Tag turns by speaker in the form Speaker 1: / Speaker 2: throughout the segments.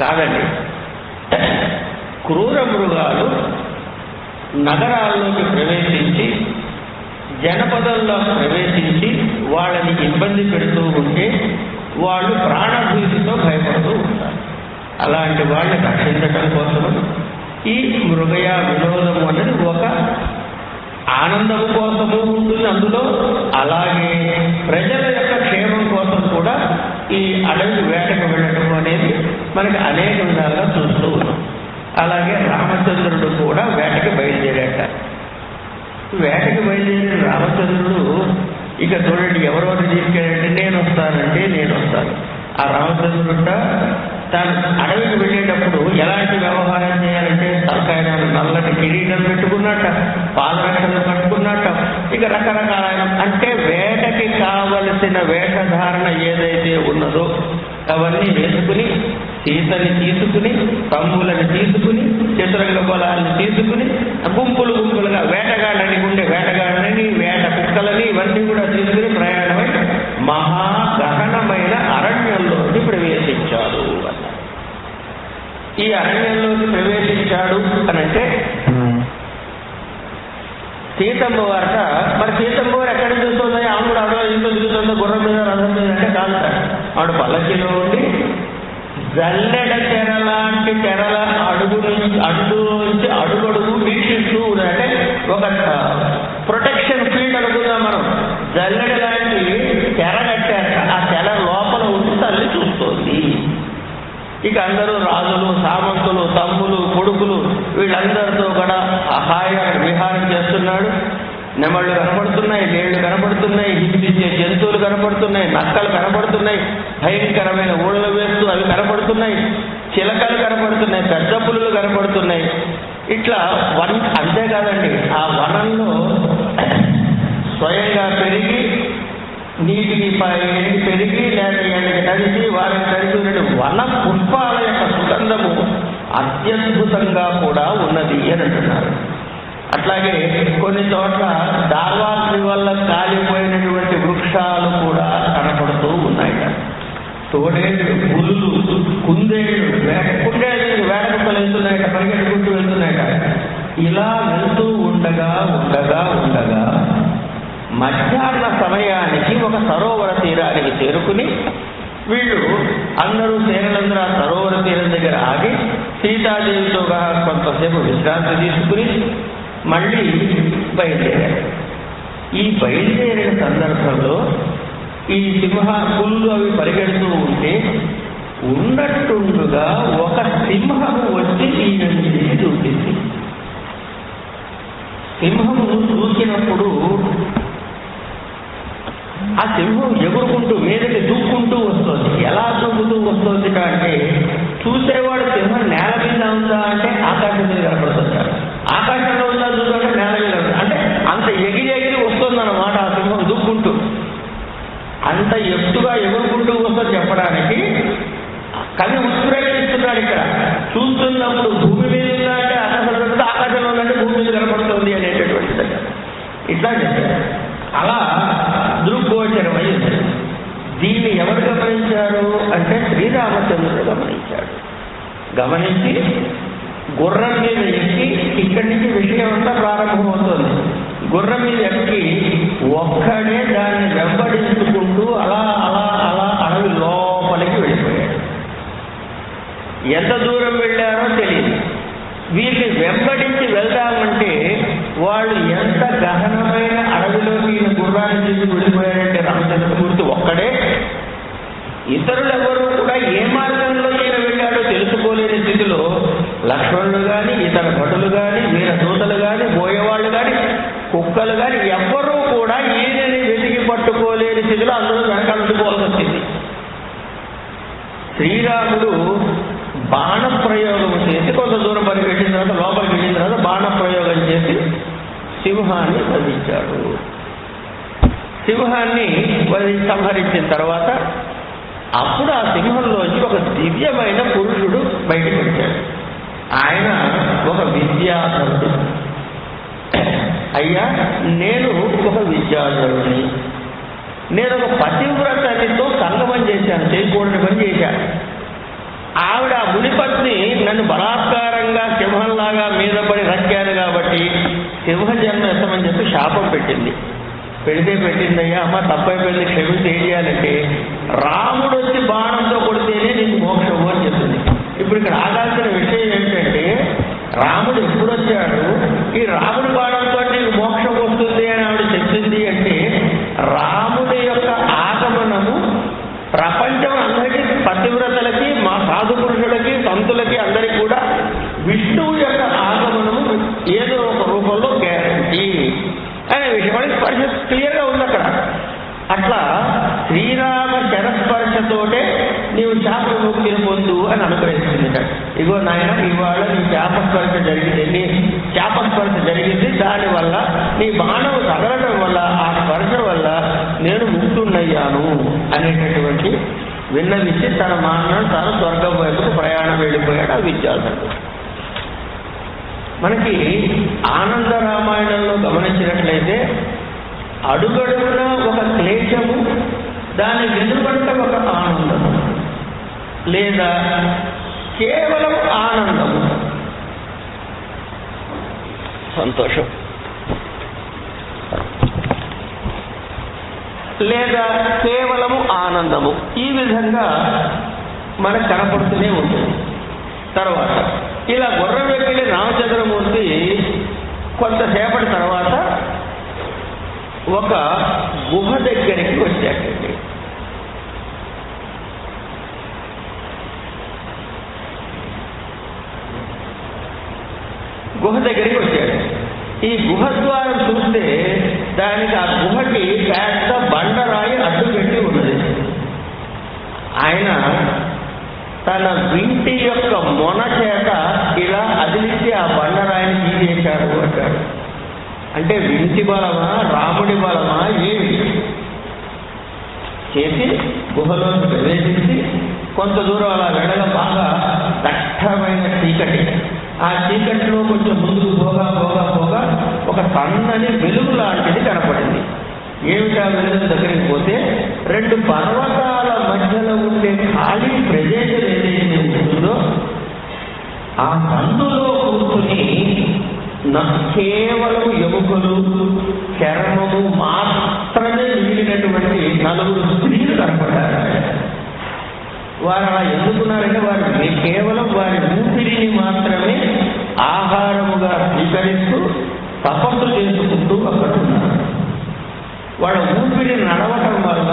Speaker 1: కాదండి. క్రూర మృగాలు నగరాల్లోకి ప్రవేశించి జనపదంలో ప్రవేశించి వాళ్ళని ఇబ్బంది పెడుతూ ఉంటే వాళ్ళు ప్రాణభీతితో భయపడుతూ ఉంటారు. అలాంటి వాళ్ళని రక్షించటం కోసం ఈ మృగయ వినోదము అనేది ఒక ఆనందం కోసము ఉంటుంది అందులో. అలాగే ప్రజల యొక్క క్షేమం కోసం కూడా ఈ అడవి వేటకు వెళ్ళటం అనేది మనకి అనేక విధాలుగా చూస్తూ ఉన్నాం. అలాగే రామచంద్రుడు కూడా వేటకి బయలుదేరాట. వేటకి బయలుదేరిన రామచంద్రుడు ఇక చూడండి ఎవరెవరు తీసుకెళ్ళంటే నేను వస్తాను. ఆ రామచంద్రుడు తాను అడవికి వెళ్ళేటప్పుడు ఎలాంటి వ్యవహారం చేయాలంటే తలకాయ నల్లటి కిరీటం పెట్టుకున్నట్ట, పాదరక్షలు కట్టుకున్నట్ట, ఇక రకరకాలైన అంటే వేటకి కావలసిన వేషధారణ ఏదైతే ఉన్నదో అవన్నీ వేసుకుని సీతని తీసుకుని తమ్ములని తీసుకుని చతురంగ బలాన్ని తీసుకుని గుంపులుగా వేటగాళ్ళని ఉండే వేటగాళ్ళని వేట కుక్కలని ఇవన్నీ కూడా తీసుకుని ప్రయాణమై మహాగహనమైన అరణ్యంలోకి ప్రవేశించాడు అన్నారు. ఈ అరణ్యంలోకి ప్రవేశించాడు అనంటే సీతమ్మ వారట. మరి సీతమ్మ వారు ఎక్కడ చూస్తుందో ఆవిడ అడవ ఇంట్లో దిగుతుందో గుర్రం మీద రథం మీద అంటే కాదు. ఆవిడ పల్లకిలో ఉండి జల్లెడ తెర లాంటి తెరల అడుగులోంచి అడుగడుగు వీక్షిస్తూ అంటే ఒక ప్రొటెక్షన్ ఫీల్డ్ అనుకుందాం మనం. జల్లెడ లాంటి తెర కట్టాక ఆ తెర లోపల ఉండి తల్లి చూస్తోంది. ఇక అందరూ రాజులు, సామంతులు, తమ్ములు, కొడుకులు వీళ్ళందరితో కూడా హాయిగా విహారం చేస్తున్నాడు. నెమళ్ళు కనపడుతున్నాయి, లేళ్లు కనపడుతున్నాయి, హింసించే జంతువులు కనపడుతున్నాయి, నక్కలు కనపడుతున్నాయి, భయంకరమైన ఊళ్ళలు వేస్తూ అవి కనపడుతున్నాయి, చిలకలు కనపడుతున్నాయి, పెద్ద పులులు కనపడుతున్నాయి. ఇట్లా అంతేకాదండి ఆ వనంలో స్వయంగా పెరిగి నీటికి పెరిగి లేక తడిసి వారిని తడిసి వన పుష్పాల యొక్క సుగంధము అత్యద్భుతంగా కూడా ఉన్నది అని అంటున్నారు. అట్లాగే కొన్ని చోట్ల దావాగ్ని వల్ల కాలిపోయినటువంటి వృక్షాలు కూడా కనపడుతూ ఉన్నాయట. తోడేళ్ళు, పులులు, కుందేళ్ళు, కుందేళ్ళు వేటకుక్కలు వెళ్తున్నాయట, పరిగెట్టుకుంటూ వెళ్తున్నాయట. ఇలా వెళ్తూ ఉండగా మధ్యాహ్న సమయానికి ఒక సరోవర తీరానికి చేరుకుని వీళ్ళు అందరూ సేనలందరూ ఆ సరోవర తీరం దగ్గర ఆగి సీతాదేవితో కొంతసేపు విశ్రాంతి తీసుకుని మళ్ళీ బయలుదేరారు. ఈ బయలుదేరిన సందర్భంలో ఈ పులులు అవి పరిగెడుతూ ఉంటే ఉన్నట్టుండగా ఒక సింహము వచ్చి ఈ నుంచి దూకింది. సింహము దూకినప్పుడు ఆ సింహం ఎగురుకుంటూ మీదకి దూక్కుంటూ వస్తుంది. ఎలా దూకుతూ వస్తుంది అంటే చూసేవాడు సింహం నేల మీద ఉందా అంటే ఆకాశం మీద కనపడుతుంది, ఆకాశంలో ఉందా చూసాక నేల మీద అంటే అంత ఎగిరి వస్తుంది అన్నమాట. ఆ సింహం దూక్కుంటూ అంత ఎత్తుగా ఎగురుకుంటూ వస్తుంది చెప్పడానికి కవి ఉత్ప్రేక్షిస్తున్నాడు. ఇక్కడ చూస్తున్నప్పుడు భూమి మీద ఉందా అంటే ఆకాశంలో ఉందంటే భూమి మీద కనపడుతుంది అనేటటువంటిది. ఇట్లా చెప్పారు. అలా దృగ్గోచరమైంది. దీన్ని ఎవరు గమనించారు అంటే శ్రీరామచంద్రుడు గమనించాడు. గమనించి గుర్రం మీద ఎక్కి ఇక్కడి నుంచి విషయం అంతా ప్రారంభమవుతుంది. గుర్రం మీద ఎక్కి ఒక్కడే దాన్ని వెంబడించుకుంటూ అలా అడవి లోపలికి వెళ్ళిపోయాడు. ఎంత దూరం వెళ్ళారో తెలియదు. వీరిని వెంబడించి వెళ్దామంటే వాళ్ళు ఎంత గహనమైన అడవిలోకి ఈయన గుర్రాన్ని తీసి వెళ్ళిపోయాడంటే రామచంద్రమూర్తి ఒక్కడే. ఇతరులెవరూ కూడా ఏ మార్గంలో ఈయన వెళ్ళాడో తెలుసుకోలేని స్థితిలో లక్ష్మణులు కానీ ఇతర భటులు కానీ వీర దూతలు కానీ బోయేవాళ్ళు కానీ కుక్కలు కానీ ఎవ్వరూ కూడా ఈయనని వెతికి పట్టుకోలేని స్థితిలో అందరూ వెనకాల ఉండిపోవాల్సి వచ్చింది. శ్రీరాముడు బాణప్రయోగం చేసి కొంత దూరం పరిగెట్టిన తర్వాత లోపలికి వెళ్ళిన తర్వాత బాణప్రయోగం చేసి సింహాన్ని వధించాడు. సింహాన్ని సంహరించిన తర్వాత అప్పుడు ఆ సింహంలోంచి ఒక దివ్యమైన పురుషుడు బయటకు వచ్చాడు. ఆయన ఒక విద్యాధరుడు. అయ్యా నేను ఒక విద్యాధరుడిని, నేను ఒక పతివ్రతనితో సంగమం చేశాను, చేయకూడని పని చేశాను. ఆవిడ మునిపత్ని నన్ను బలాత్కారంగా సింహంలాగా మీద పడి రక్కాను కాబట్టి సింహ జన్మ ఎత్తమని చెప్పి శాపం పెట్టింది. పెట్టిందయ్యా, అమ్మ తప్పైపోయింది, క్షమించి ఏం చేయాలంటే రాముడు వచ్చి బాణంతో కొడితేనే నీకు మోక్షము అని చెప్తుంది. ఇప్పుడు ఇక్కడ ఆగాల్సిన విషయం ఏంటంటే రాముడు ఎప్పుడు వచ్చాడు, ఈ రాముడి బాణంతో నీకు మోక్షం వస్తుంది అని ఆవిడ చెప్పింది అంటే రాముడి యొక్క ఆగమనము ప్రపంచం అందరికీ, పతివ్రతలకి, మా సాధు పురుషులకి, సంతులకి, అందరికీ కూడా విష్ణువు యొక్క ఆగమనము ఏదో ఒక రూపంలో గ్యారంటీ అనే విషయం స్పర్శ క్లియర్గా ఉంది అక్కడ. అట్లా శ్రీరామ శరస్పర్శతోటే నీవు శాప విముక్తిని పొందు అని అనుగ్రహిస్తుంది. ఇగో నాయన, ఇవాళ నీ శాపస్పర్శ జరిగింది, దానివల్ల నీ బాణము తగలడం వల్ల, ఆ స్పర్శ వల్ల నేను ముక్తున్నయ్యాను అనేటటువంటి విన్నవించి తన మానవుడు తాను స్వర్గం వైపుకు ప్రయాణం వెళ్ళిపోయాడు ఆ విద్యాధరుడు. మనకి ఆనంద రామాయణంలో గమనించినట్లయితే అడుగడుగున ఒక క్లేశము, దాని వెనుబంట ఒక ఆనందము, లేదా కేవలం ఆనందము, సంతోషం, లేదా కేవలము ఆనందము, ఈ విధంగా మనకు కనపడుతూనే ఉంటుంది. తర్వాత ఇలా గుర్రం ఎక్కి రామచంద్రమూర్తి కొంతసేపటి తర్వాత ఒక గుహ దగ్గరికి వచ్చాడండి. గుహ దగ్గరికి వచ్చాడు. ఈ గుహ ద్వారం చూస్తే దానికి, ఆ గుహకి పెద్ద బండరాయి అడ్డుపెట్టి ఉన్నది. ఆయన తన వింటి యొక్క మొన చేత ఇలా అదిలిస్తే ఆ బండరాయిని తీసేశాడు అంటాడు. అంటే వింటి బలమా, రాముడి బలమా, ఏమి చేసి గుహలోకి ప్రవేశించి కొంత దూరం అలా వెళ్ళగా బాగా దట్టమైన చీకటి, ఆ చీకటిలో కొంచెం ముందుకు పోగా ఒక సన్నని వెలుగు లాంటిది కనపడింది. ఏమిటా వెలుగు దగ్గరికి పోతే 2 పర్వతాల మధ్యలో ఉండే ఖాళీ ప్రదేశం ఏదైతే ఉంటుందో ఆ సందులో కూర్చుని కేవలం ఎముకలు, చర్మము మాత్రమే మిగిలినటువంటి 4 స్త్రీలు కనపడ్డారు. వారు అలా ఎందుకున్నారంటే వారు కేవలం వారి ఊపిరిని మాత్రమే ఆహారముగా స్వీకరిస్తూ తపస్సు చేసుకుంటూ అక్కడ ఉన్నారు. వాళ్ళ ఊపిరి నడవటం వల్ల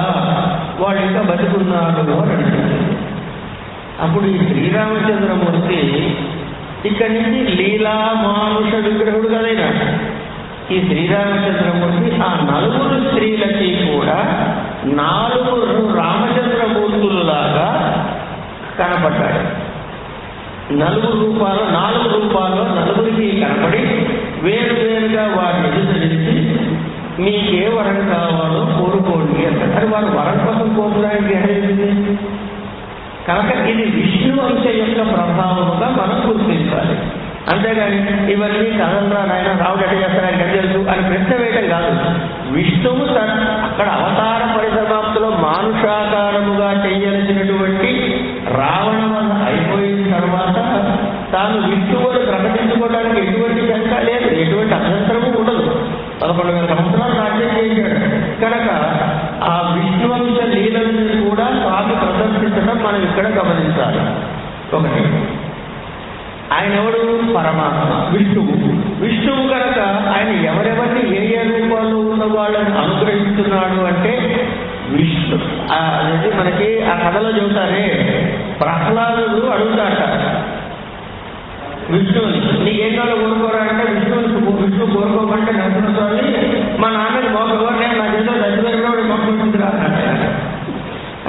Speaker 1: వాళ్ళు ఇంకా బతుకున్నారు అని అనిపించింది. అప్పుడు ఈ శ్రీరామచంద్రమూర్తి ఇక్కడి నుంచి లీలా మానుష విగ్రహుడు కదైనా ఈ శ్రీరామచంద్రమూర్తి ఆ 4 స్త్రీలకి కూడా 4 రామచంద్రమూర్తులలాగా కనపడ్డాడు. 4 రూపాల్లో 4కి కనపడి వేరువేరుగా వారిని ఎదురించి మీకే వరం కావాలో కోరుకోండి అంటారు. వారు వరం కోసం కోరుకోవడానికి అనేది కనుక ఇది విష్ణు అంశ యొక్క ప్రభావముగా మనం గుర్తించాలి. అంతేగాని ఇవన్నీ కథలరా నాయన రావుడు ఎట్ట చేస్తారని గడియలు అని ప్రశ్న వేయటం కాదు. విష్ణువు అక్కడ అవతార పరిసమాప్తిలో మానుషాకారముగా చేయవలసినటువంటి రావణ వల్ల అయిపోయిన తర్వాత తాను విష్ణువును ప్రకటించుకోవడానికి ఎటువంటి శంక లేదు, ఎటువంటి అభ్యంతరము ఉండదు. 11,000 సంవత్సరాలు రాజ్యం చేశాడు కనుక ఆ విష్ణువంశ లీలను కూడా స్వామి ప్రదర్శించడం మనం ఇక్కడ గమనించాలి. ఒకటి, ఆయన ఎవడు? పరమాత్మ విష్ణువు కనుక ఆయన ఎవరెవరిని ఏ రూపాల్లో ఉన్న వాళ్ళని అనుగ్రహిస్తున్నాడు అంటే విష్ణు. అనేది మనకి ఆ కథలో చెబుతారే, ప్రహ్లాదుడు అడుగుతాట విష్ణువుని, నీకేం కావాలో కోరుకోరా అంటే విష్ణు కోరుకోమంటే నరసింహస్వామి మా నాన్నకి మోకవారు నేను నా చేతిలో దశవేరుడు మోక్షించి రానంటే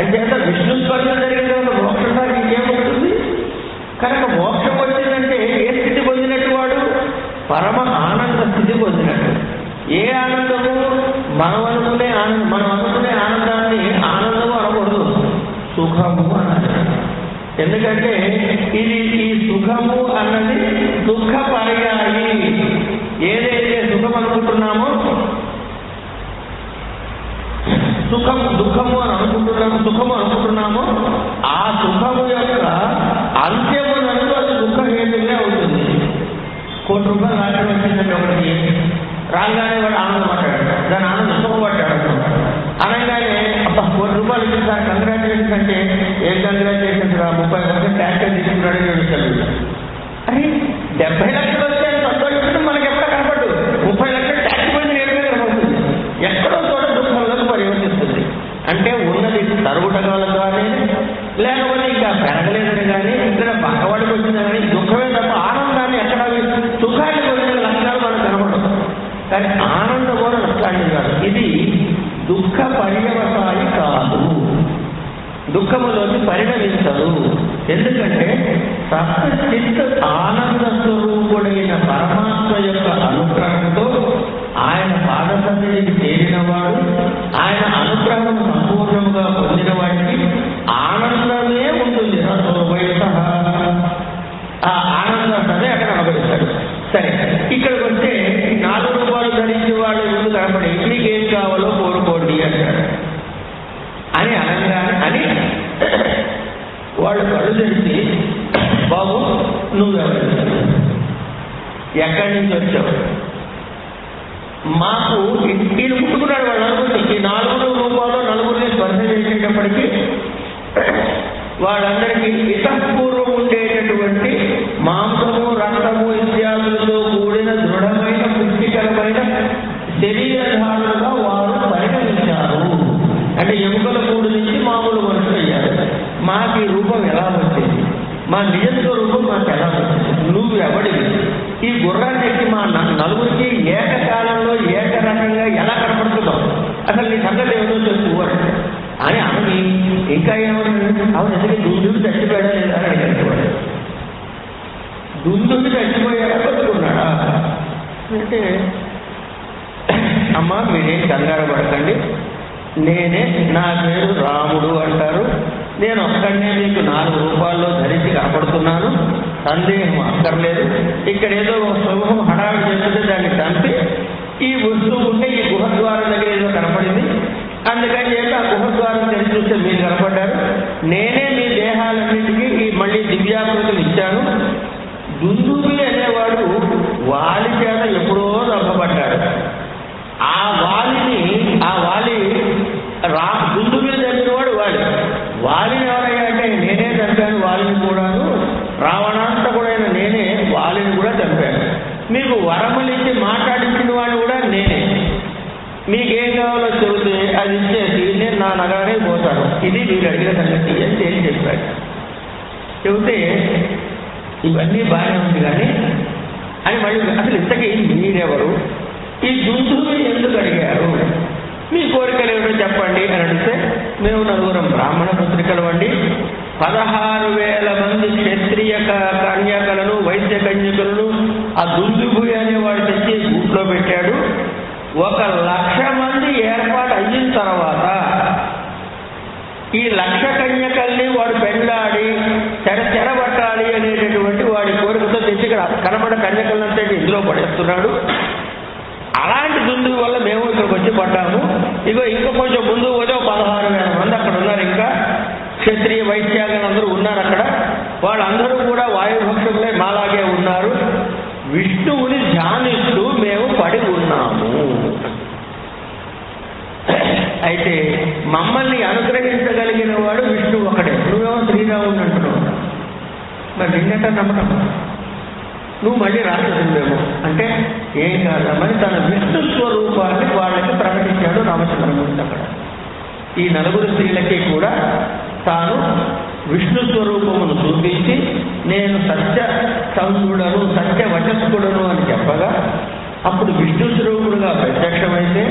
Speaker 1: అంచేత విష్ణు స్పర్శ జరిగిన మోక్షంగా ఇంకేమవుతుంది? కనుక మోక్షం వచ్చిందంటే ఏ స్థితి పొందినట్టు వాడు? పరమ ఆనంద స్థితి పొందినట్టు. ఏ ఆనందము? మనం అనుకునే ఆనందాన్ని ఆనందము అనకూడదు, సుఖము అన్నది. ఎందుకంటే ఈ సుఖము అన్నది దుఃఖ పర్యాయి. ఏదైతే సుఖం అనుకుంటున్నామో సుఖము అని అనుకుంటున్నామో ఆ సుఖము యొక్క అంత్యమునందు అది దుఃఖహేతుగా అవుతుంది. ₹1,00,00,000 లాటరీ వచ్చిందంటే ఒకటి రాగానే వాడు ఆనందపడ్డాడు, దాని ఆనందం సుఖపడ్డాడు. అనగానే అబ్బా ₹1,00,00,000 ఇచ్చింది సార్ కంగ్రాచులేషన్స్ అంటే ఏం కంగ్రాచులేషన్స్ రా 30% ట్యాక్స్ తీసుకున్నాడు ఏడుస్తాడు. అరే 70 లక్షలు వచ్చాయని సంతోషించడం మనకి ఎక్కడ కనపడదు. 30 లక్షలు ట్యాక్స్ పోయింది ఏడుగా కనపడుతుంది. ఎక్కడో చోట దుఃఖంలోకి పరివర్తిస్తుంది. అంటే ఉన్నది తరుగుటగాల కానీ లేకపోతే ఇంకా పెరగలేదని కానీ ఇక్కడ పక్కవాడికి వచ్చింది కానీ దుఃఖమే తప్ప ఆనందాన్ని ఎక్కడ సుఖాన్ని పొందిన లక్షణాలు మనకు కనపడదు. కానీ ఆనందం కూడా అట్లాంటిది కాదు. ఇది దుఃఖ పర్యవసాయి కాదు, దుఃఖములోకి పరిణమించదు. ఎందుకంటే సత్చిత్ ఆనంద స్వరూపుడైన పరమాత్మ యొక్క అనుగ్రహంతో ఆయన పాదసన్నిధికి చేరినవాడు, ఆయన అనుగ్రహం సంపూర్ణంగా పొందిన వాడికి ఆనందమే ఉంటుంది. ఆ ఆనందం అదే అక్కడ అనుభవిస్తాడు. సరే, ఇక్కడికి వస్తే ₹4 ధరించి వాడు ముందు కనపడి మీకేం కావాలో కోరుకోండి అంటాడు అని అనగానే అని వాళ్ళు కళ్ళు తెరిచి బాబు నువ్వెవరు, ఎక్కడి నుంచి వచ్చావు, మాకు వీళ్ళు పుట్టుకున్నాడు వాళ్ళు నలుగురిని. ఈ ₹4 నలుగురిని స్పర్శ చేసేటప్పటికీ వాళ్ళందరికీ ఇతపూర్వం ఉండేటటువంటి మాంసము రక్తము ఇత్యాదులతో కూడిన దృఢమైన పుష్టికరమైన శరీరధారులుగా వారు పరిగణించారు. అంటే ఎముకల కూడు నుంచి మామూలు మనుషులు అయ్యారు. మాకు ఈ రూపం ఎలా వచ్చింది, మా నిజ స్వరూపం మాకు ఎలా వచ్చింది, నువ్వు ఎవడివి, ఈ గుర్రాన్ని ఎక్కి మా నలుగురికి ఏకకాలంలో ఏకరకంగా ఎలా కనపడుతున్నావు, అసలు నీ సంగతి ఏదో చెప్పుకోవాలి అని అని ఇంకా ఏమన్నా అవును ఎందుకంటే దుందుడు చచ్చిపోయాడా లేదా అని అడిగాడు. దుందుడు చచ్చిపోయాడా బతుకున్నాడా అంటే అమ్మ మీరేం కంగారు పడకండి, నేనే, నా పేరు రాముడు అంటారు, నేను ఒక్కడనే మీకు ₹4 ధరించి కనపడుతున్నాను, సందేహం అక్కర్లేదు. ఇక్కడ ఏదో సమూహం హడావిడి చేస్తుంటే దాన్ని చంపి ఈ వస్తువు ఉంటే ఈ గుహద్వారం దగ్గర ఏదో కనపడింది, అందుకని చెప్పి ఆ గుహద్వారం తెరిచి చూస్తే మీరు కనపడ్డారు. నేనే మీ దేహాలన్నింటికి ఈ మళ్ళీ దివ్యాకృతులు ఇచ్చాను. దుందుబి అనేవాడు వాలి చేత ఎప్పుడో నొక్కబడ్డాడు. ఆ వాలి దుందుబిని చంపినవాడు వాలిని ఎవరయ్యా అంటే నేనే చంపాను వాలిని కూడాను, రావణాంతకుడైన నేనే వాలిని కూడా చంపాను. మీకు వరములిచ్చి మాట్లాడించిన వాడిని కూడా నేనే. మీకేం కావాలో చెబితే అది ఇచ్చేసి నేను నా నగరానికి పోతాను, ఇది మీరు అడిగిన సంగతి అని ఏం చెప్పాడు. చెబితే ఇవన్నీ బాగానే ఉంది కానీ అని మళ్ళీ అసలు ఇంతకీ మీరెవరు, ఈ దుందుని ఎందుకు అడిగారు, మీ కోరికలు ఏమిటో చెప్పండి అని అడిగితే మేము 9 బ్రాహ్మణ పుత్రికలు అండి, 16,000 మంది క్షత్రియ కన్యకలను వైద్య కన్యకలను ఆ దుందుభుయి అనేవాడు తెచ్చి గూట్లో పెట్టాడు. 1,00,000 మంది ఏర్పాటు అయిన తర్వాత ఈ 1,00,000 కన్యకల్ని వాడు పెళ్ళాడి చెరబట్టాలి అనేటటువంటి వాడి కోరికతో తెచ్చి ఇక్కడ కనబడ కన్యకలంతా ఇందులో పడేస్తున్నాడు. అలాంటి దుందు వల్ల మేము ఇక్కడికి వచ్చి పడ్డాము. ఇగో ఇంకా కొంచెం ముందు పోతే 16,000 మంది అక్కడ ఉన్నారు, ఇంకా క్షత్రియ వైశ్యాలందరూ ఉన్నారు అక్కడ. వాళ్ళందరూ కూడా వాయుభక్షులే మాలాగే ఉన్నారు. విష్ణువుని ధ్యానిస్తూ మేము పడి ఉన్నాము. అయితే మమ్మల్ని అనుగ్రహించగలిగిన వాడు విష్ణువు ఒకడే, నువ్వేమో శ్రీరాముడు అంటున్నావు, మరి నిన్నట నమ్మకం నువ్వు మళ్ళీ రాక్షసులేమో అంటే ఏం కాదమ్మని తన విష్ణు స్వరూపాన్ని వాళ్ళకి ప్రకటించాడు రామచంద్రమూర్తి. అక్కడ ఈ 9 స్త్రీలకి కూడా తాను విష్ణు స్వరూపమును చూపించి నేను సత్య సంసుడను సత్య వచస్కుడను అని చెప్పగా అప్పుడు విష్ణు స్వరూపుడుగా ప్రత్యక్షమైతే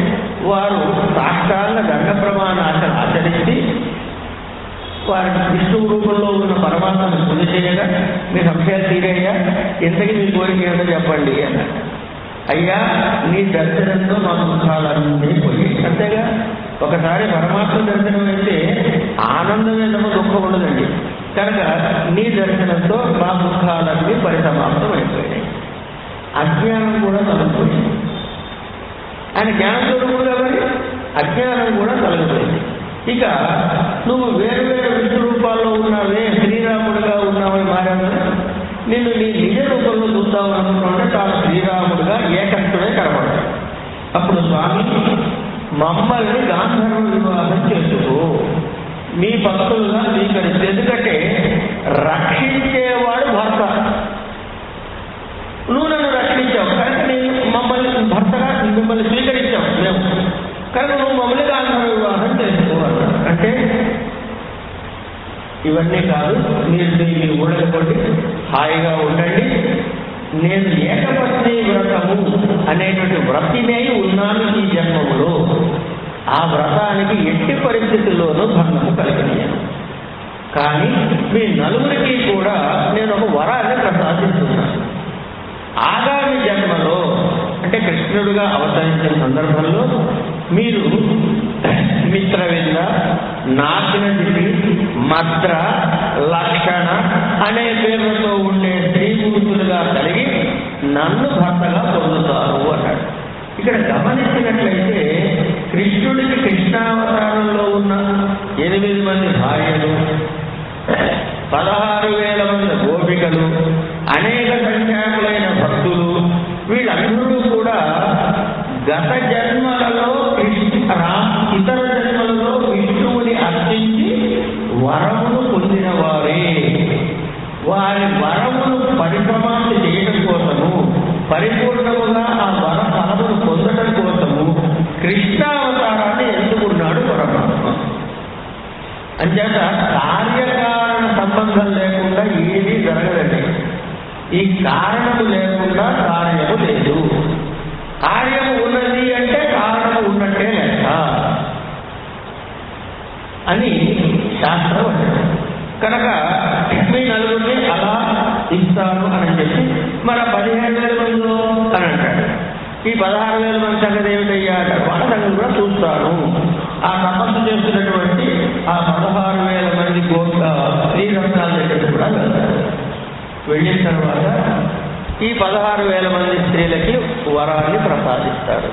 Speaker 1: వారు సాష్టాంగ దండ ప్రమాణాలను ఆచరించి వారి విష్ణు రూపంలో ఉన్న పరమాత్మను పూజ చేయగా మీ సంశయాలు తీరయ్యా, ఇంతకీ మీ కోరిక ఏదో చెప్పండి అన్నారు. అయ్యా నీ దర్శనంతో మా దుఃఖాలన్నీ పోయి, అంతేగా ఒకసారి పరమాత్మ దర్శనం అయితే ఆనందమే తప్ప దుఃఖం ఉండదండి. కనుక నీ దర్శనంతో మా దుఃఖాలన్నీ పరిసమాప్తం అయిపోయాయి, అజ్ఞానం కూడా తొలగిపోయింది. ఆయన జ్ఞానస్వరూపుడు కాబట్టి అజ్ఞానం కూడా తొలగిపోయింది. ఇక నువ్వు వేరు వేరు విష్ణు రూపాల్లో ఉన్నావే, శ్రీరాముడుగా ఉన్నావని మా మహారాజు, నేను నీ నిజ రూపంలో చూద్దాం అనుకుంటే తాను శ్రీరాముడుగా ఏకంతుడే కనబడ్డాడు. అప్పుడు స్వామి, మమ్మల్ని గాంధర్వ వివాహం చేసుకో, మీ భక్తులుగా స్వీకరిస్తే, ఎందుకంటే రక్షించేవాడు భర్త, నువ్వు నన్ను రక్షించావు కనుక నేను మమ్మల్ని భర్తగా మిమ్మల్ని స్వీకరించావు మేము, కనుక నువ్వు మమ్మల్ని గాంధర్వ వివాహం చేసుకోవాలి. అంటే ఇవన్నీ కాదు, మీరు ఊడకపోండి, హాయిగా ఉండండి, నేను ఏకపత్ని వ్రతము అనేటువంటి వ్రతినే ఉన్నాను ఈ జన్మములో, ఆ వ్రతానికి ఎట్టి పరిస్థితుల్లోనూ భంగము కలిగినాను. కానీ మీ నలుగురికి కూడా నేను ఒక వరాన్ని ప్రసాదిస్తున్నాను. ఆగామి జన్మలో అంటే కృష్ణుడుగా అవతరించిన సందర్భంలో మీరు మిత్రవింద, నాకినదిని, మద్ర, లక్షణ అనే పేర్లతో ఉండే స్త్రీమూర్తులుగా కలిగి నన్ను భర్తగా పొందుతారు అన్నాడు. ఇక్కడ గమనించినట్లయితే కృష్ణుడికి కృష్ణావతారంలో ఉన్న 8 మంది భార్యలు, 16,000 మంది గోపికలు, అనేక సంఖ్యాకులైన భక్తులు, వీళ్ళందరూ కూడా గత జన్మలలో ఇతర జన్మలలో విష్ణువుని అర్చించి వరమును పొందిన వారే. వారి వరమును పరిసమాప్తి చేయడం కోసము, పరిపూర్ణముగా ఆ వర ఫలమును పొందడం కోసము కృష్ణావతారాన్ని ఎందుకున్నాడు పరమాత్మ. అంచేత కార్యకారణ సంబంధం లేకుండా ఏదీ జరగదండి. ఈ కారణము లేకుండా కార్యము లేదు. కార్యము ఉన్నది అంటే కారణము ఉన్నట్టే లెక్క అని శాస్త్రం అంటారు. కనుక మీ నలుగురిని అలా ఇస్తాను అని చెప్పి మన 17,000 మంది అని అంటాడు. ఈ 16,000 మంది సంగతి ఏమిటయ్యా అంటారు. వాళ్ళ సంగతి కూడా చూస్తాను. ఆ తపస్సు చేస్తున్నటువంటి ఆ 16,000 మంది శ్రీరత్నాల దగ్గర కూడా వెళ్తారు. వెళ్ళిన తర్వాత ఈ 16,000 మంది స్త్రీలకి వరాన్ని ప్రసాదిస్తాడు.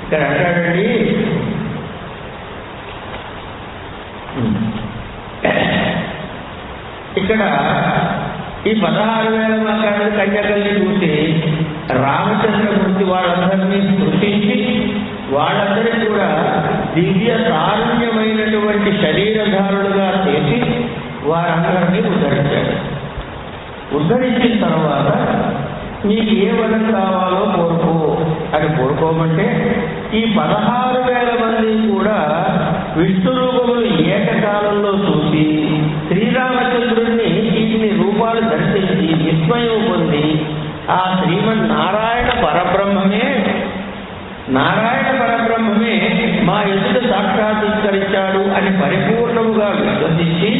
Speaker 1: ఇక్కడ అంటాడండి, ఇక్కడ ఈ 16,000 మంది కన్యకల్ని చూసి రామచంద్రమూర్తి వాళ్ళందరినీ స్పృశించి వాళ్ళందరికీ కూడా దివ్య కారుణ్యమైనటువంటి శరీరధారులుగా చేసి వారందరినీ ఉద్ధరించాడు. ఉద్ధరించిన తర్వాత నీకు ఏ వరం కావాలో కోరుకో అని కోరుకోమంటే ఈ 16,000 మంది కూడా విష్ణు రూపములు ఏకకాలంలో చూసి శ్రీరామచంద్రుడిని ఇన్ని రూపాలు దర్శించి విస్మయం పొంది ఆ శ్రీమన్నారాయణ పరబ్రహ్మమే మా ఎదుట సాక్షాత్కరించాడు అని పరిపూర్ణముగా విశ్వసించి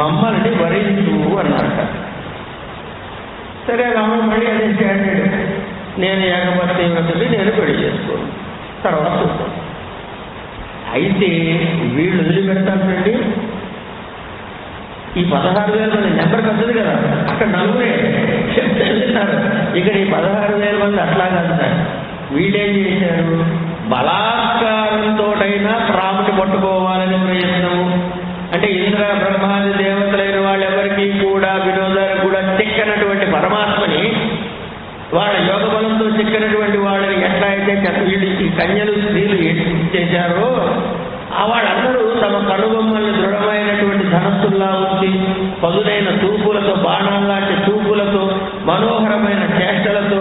Speaker 1: మమ్మల్ని వరించు అన్నారట. సరే, రాముడు మళ్ళీ అదే స్టాండర్డ్, నేను ఏకపత్ని వ్రతుని నేను పెళ్లి చేసుకోను, తర్వాత చూస్తాను. అయితే వీళ్ళు వదిలిపెడతానండి. ఈ 16,000 మంది నెంబర్ పెద్దది కదా, అక్కడ నలుగురే చెప్తున్నారు. ఇక్కడ ఈ 16,000 మంది అట్లా కాదు. వీళ్ళేం చేశారు, బలాత్కారంతోటైనా రాముని పట్టుకోవాలని ప్రయత్నము. అంటే ఇంద్ర బ్రహ్మాది దేవతలైన వాళ్ళెవరికీ కూడా వినోదాలు కూడా చిక్కనటువంటి పరమాత్మని, వాళ్ళ యోగ బలంతో చిక్కనటువంటి వాళ్ళని ఎట్లా అయితే వీళ్ళు ఈ కన్యలు స్త్రీలు చేశారో వాళ్ళందరూ తమ కనుబొమ్మల్ని దృఢమైనటువంటి ధనస్సుల్లా ఉంచి పదునైన తూపులతో, బాణాల్లాంటి తూపులతో, మనోహరమైన చేష్టలతో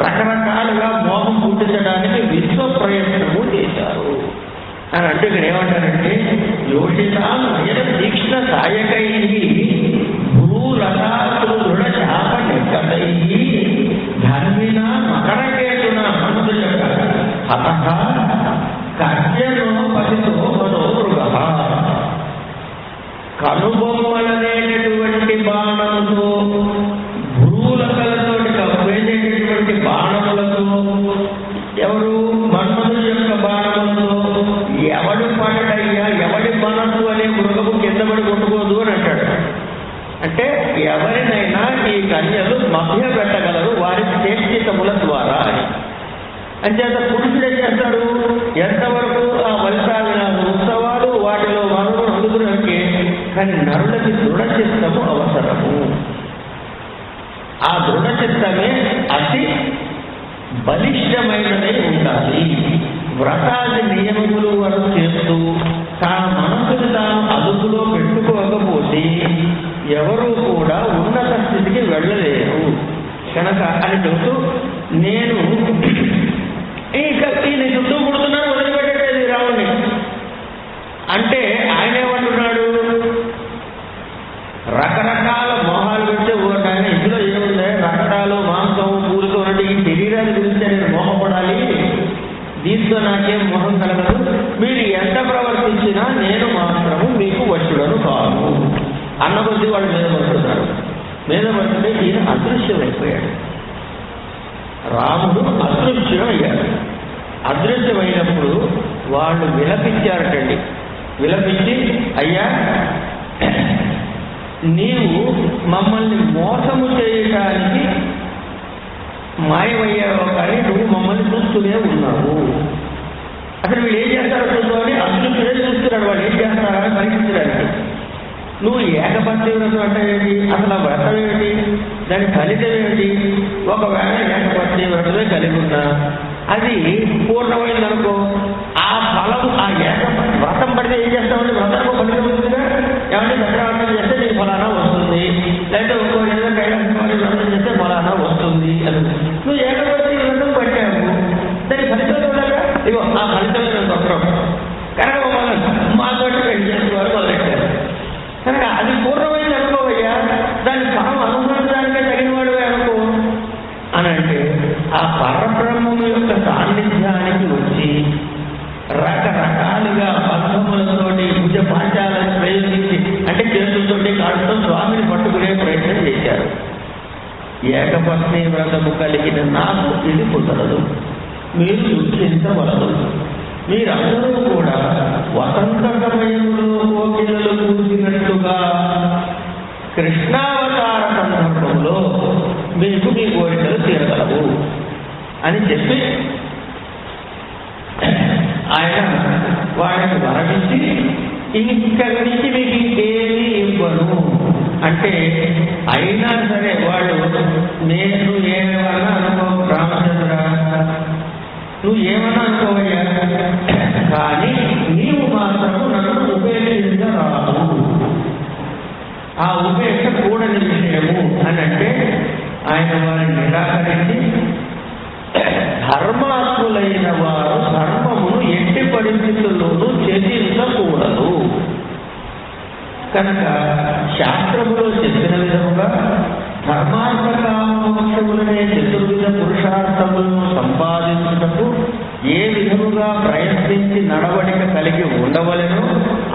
Speaker 1: రకరకాలుగా మోహం పుట్టించడానికి విశ్వ ప్రయత్నము చేశారు అని అంటే ఇక్కడ ఏమంటారంటే, యోషితాను తీక్ష్ణ సాయకై భూలతాసు దృఢ శాప నికటై ధర్మిన మకరకేతున హత కర్యలో పతితో మనోమృగ. కనుబొమ్మలనేటటువంటి బాణములతో, భ్రూలకలతో వేసేటటువంటి బాణములతో, ఎవరు మన్మధుడు యొక్క బాణములతో ఎవడు పడడయ్యా, ఎవడి మనసు అనే మృగము కింద పడి కొట్టుకోదు అని అంటాడు. అంటే ఎవరినైనా ఈ కన్యలు మభ్య పెట్టగలరు వారి చేష్టితముల ద్వారా అని. అంచేత పురుషుడు ఏం చేస్తాడు, ఎంతవరకు ఆ వలితావినాలు ఉత్సవాలు వాటిలో మనము అందుకునే, కానీ నరులకి దృఢచిత్తము అవసరము. ఆ దృఢ చిత్తమే అతి బలిష్టమైనదై ఉండాలి. వ్రతాది నియమములు వరకు చేస్తూ తన మనసును తాను అదుపులో పెట్టుకోకపోతే ఎవరూ కూడా ఉన్నత స్థితికి వెళ్ళలేరు కనుక అని చెబుతూ, నేను ఇంకా ఈయన చుట్టూ పుడుతున్నాను, వదిలిపెట్టేది రావుణ్ణి అంటే ఆయన ఏమంటున్నాడు, రకరకాల మోహాలు పెడితే ఓటాయన ఇందులో ఏముంది, రకటాలు మాంసం పూలతో ఉన్నట్టు ఈ శరీరాన్ని గురించి నేను మోహపడాలి, దీంతో నాకేం మోహం కలగదు, మీరు ఎంత ప్రవర్తించినా నేను మాత్రము మీకు వశుడను కాదు అన్న కొద్దీ వాళ్ళు మీద పడుతున్నారు. మీద పడుతుంటే ఈయన అదృశ్యమైపోయాడు. రాముడు అదృశ్యం అయ్యాడు. అదృశ్యమైనప్పుడు వాళ్ళు విలపించారటండి. విలపించి, అయ్యా నీవు మమ్మల్ని మోసము చేయటానికి మాయమయ్యావు కానీ నువ్వు మమ్మల్ని చూస్తూనే ఉన్నావు. అసలు వీళ్ళు ఏం చేస్తారో చూద్దామని అదృశ్యుడే చూస్తున్నాడు. వాళ్ళు ఏం చేస్తారా అని పరీక్షించడానికి. నువ్వు ఏకపత్ని వ్రతం అంటే ఏంటి, అసలు ఆ వ్రతం ఏమిటి, దాని ఫలితం ఏమిటి, ఒకవేళ ఏకపత్ని వ్రతమే కలిగి ఉన్నా అది పూర్ణమైందనుకో, ఆ ఫలము ఆ వ్రతం పడితే ఏం చేస్తామంటే వ్రతానికి ఫలితం ఉంటుందిగా, ఏమంటే దక్షిణార్థం చేస్తే నీకు ఫలానా వస్తుంది, లేకపోతే ఇంకో ఏదో కైలాసవారి వ్రతం చేస్తే ఫలానా వస్తుంది అని. నువ్వు ఏకపత్ని వ్రతం పట్టావు, దాని ఫలితం ఉండగా ఇగో ఆ ఫలితమైన దొక్కడం కనుక మాతో పెళ్లి చేసుకోవాలి మొదలెట్టారు. కనుక అది పూర్ణమైంది అనుకోవయ్యా, దాని ఫలం అనుభవించడానికే తగినవాడు అనుకో అని అంటే, ఆ పరబ్రహ్మము యొక్క సాన్నిధ్యానికి వచ్చి రకరకాలుగా బంధములతోటి భుజ పాంచాలను ప్రయోగించి అంటే చేతులతోటి కాళ్ళతో స్వామిని పట్టుకునే ప్రయత్నం చేశారు. ఏకపత్ని వ్రతము కలిగిన నాకు ఇది కుదరదు, మీరు దుఃఖించవలదు. మీరందరూ కూడా వసంత సమయంలో కోకిలలు కూర్చినట్లుగా కృష్ణావతార సందర్భంలో మీకు మీ కోరికలు తీరగలవు అని చెప్పి ఆయన వాళ్ళకి వరమించి ఇక్కడి నుంచి మీకు ఇంకేమీ ఇవ్వను అంటే, అయినా సరే వాళ్ళు నేను ఏమన్నా అనుకో రామచంద్ర, నువ్వు ఏమన్నా అనుకోవయ్యా, కానీ నీవు మాత్రము నన్ను ఉపేక్షించరాదు. ఆ ఉపేక్ష కూడని విషయము అని అంటే ఆయన వారిని నిరాకరించి, ధర్మాత్ములైన వారు ధర్మమును ఎట్టి పరిస్థితుల్లోనూ త్యజించకూడదు. కనుక శాస్త్రములో చెప్పిన విధముగా ధర్మార్థకామోక్షములనే చతుర్విధ పురుషార్థములను సంపాదించుటకు ఏ విధముగా ప్రయత్నించి నడవడిక కలిగి ఉండవలెనో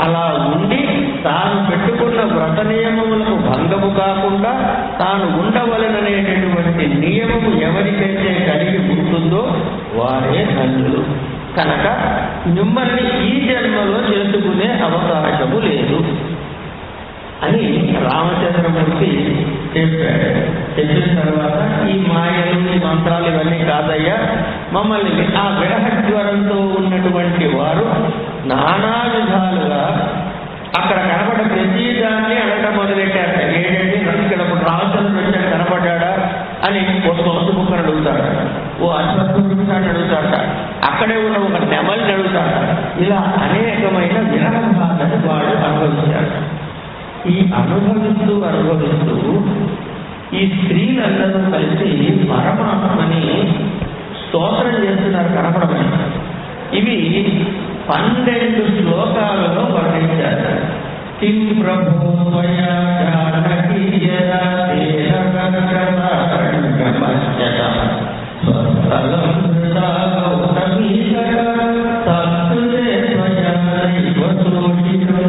Speaker 1: అలా ఉండి తాను పెట్టుకున్న వ్రత నియమములకు భంగము కాకుండా తాను ఉండవలెననేటటువంటి నియమము ఎవరికైతే కలిగి ఉంటుందో వారే ధన్యులు. కనుక మిమ్మల్ని ఈ జన్మలో చేసుకునే అవకాశము లేదు అని రామచంద్రమూర్తి చెప్పాడు. చెప్పిన తర్వాత ఈ మాయలు ఈ మంత్రాలు ఇవన్నీ కాదయ్యా, మమ్మల్ని ఆ విరహజ్వరంతో ఉన్నటువంటి వారు నానా విధాలుగా అక్కడ కనపడ్డ ప్రతి దాన్ని అడగడం మొదలెట్టారు. ఏంటంటే ఇక్కడ రామచంద్రుడు వచ్చాడు కనపడ్డా అని ఓ సొంత బుక్కను అడుగుతాడు, ఓ అశ్వత్థాన్ని అడుగుతాడ, అక్కడే ఉన్న ఒక నెమల్ని అడుగుతాడ. ఇలా అనేకమైన విరహ బాధను వాడు అనుభవించాడు. ఈ అనుభవిస్తూ ఈ స్త్రీలందరూ కలిసి పరమాత్మని స్తోత్రం చేస్తున్నారు కనపడమని. ఇవి 12 శ్లోకాలలో వర్ణించారు. కిం ప్రభో త్వయా జానకీ యదా తేన స్వస్థలం హృదా గౌతమీకర తత్తుతే త్వయా దైవ సోషితం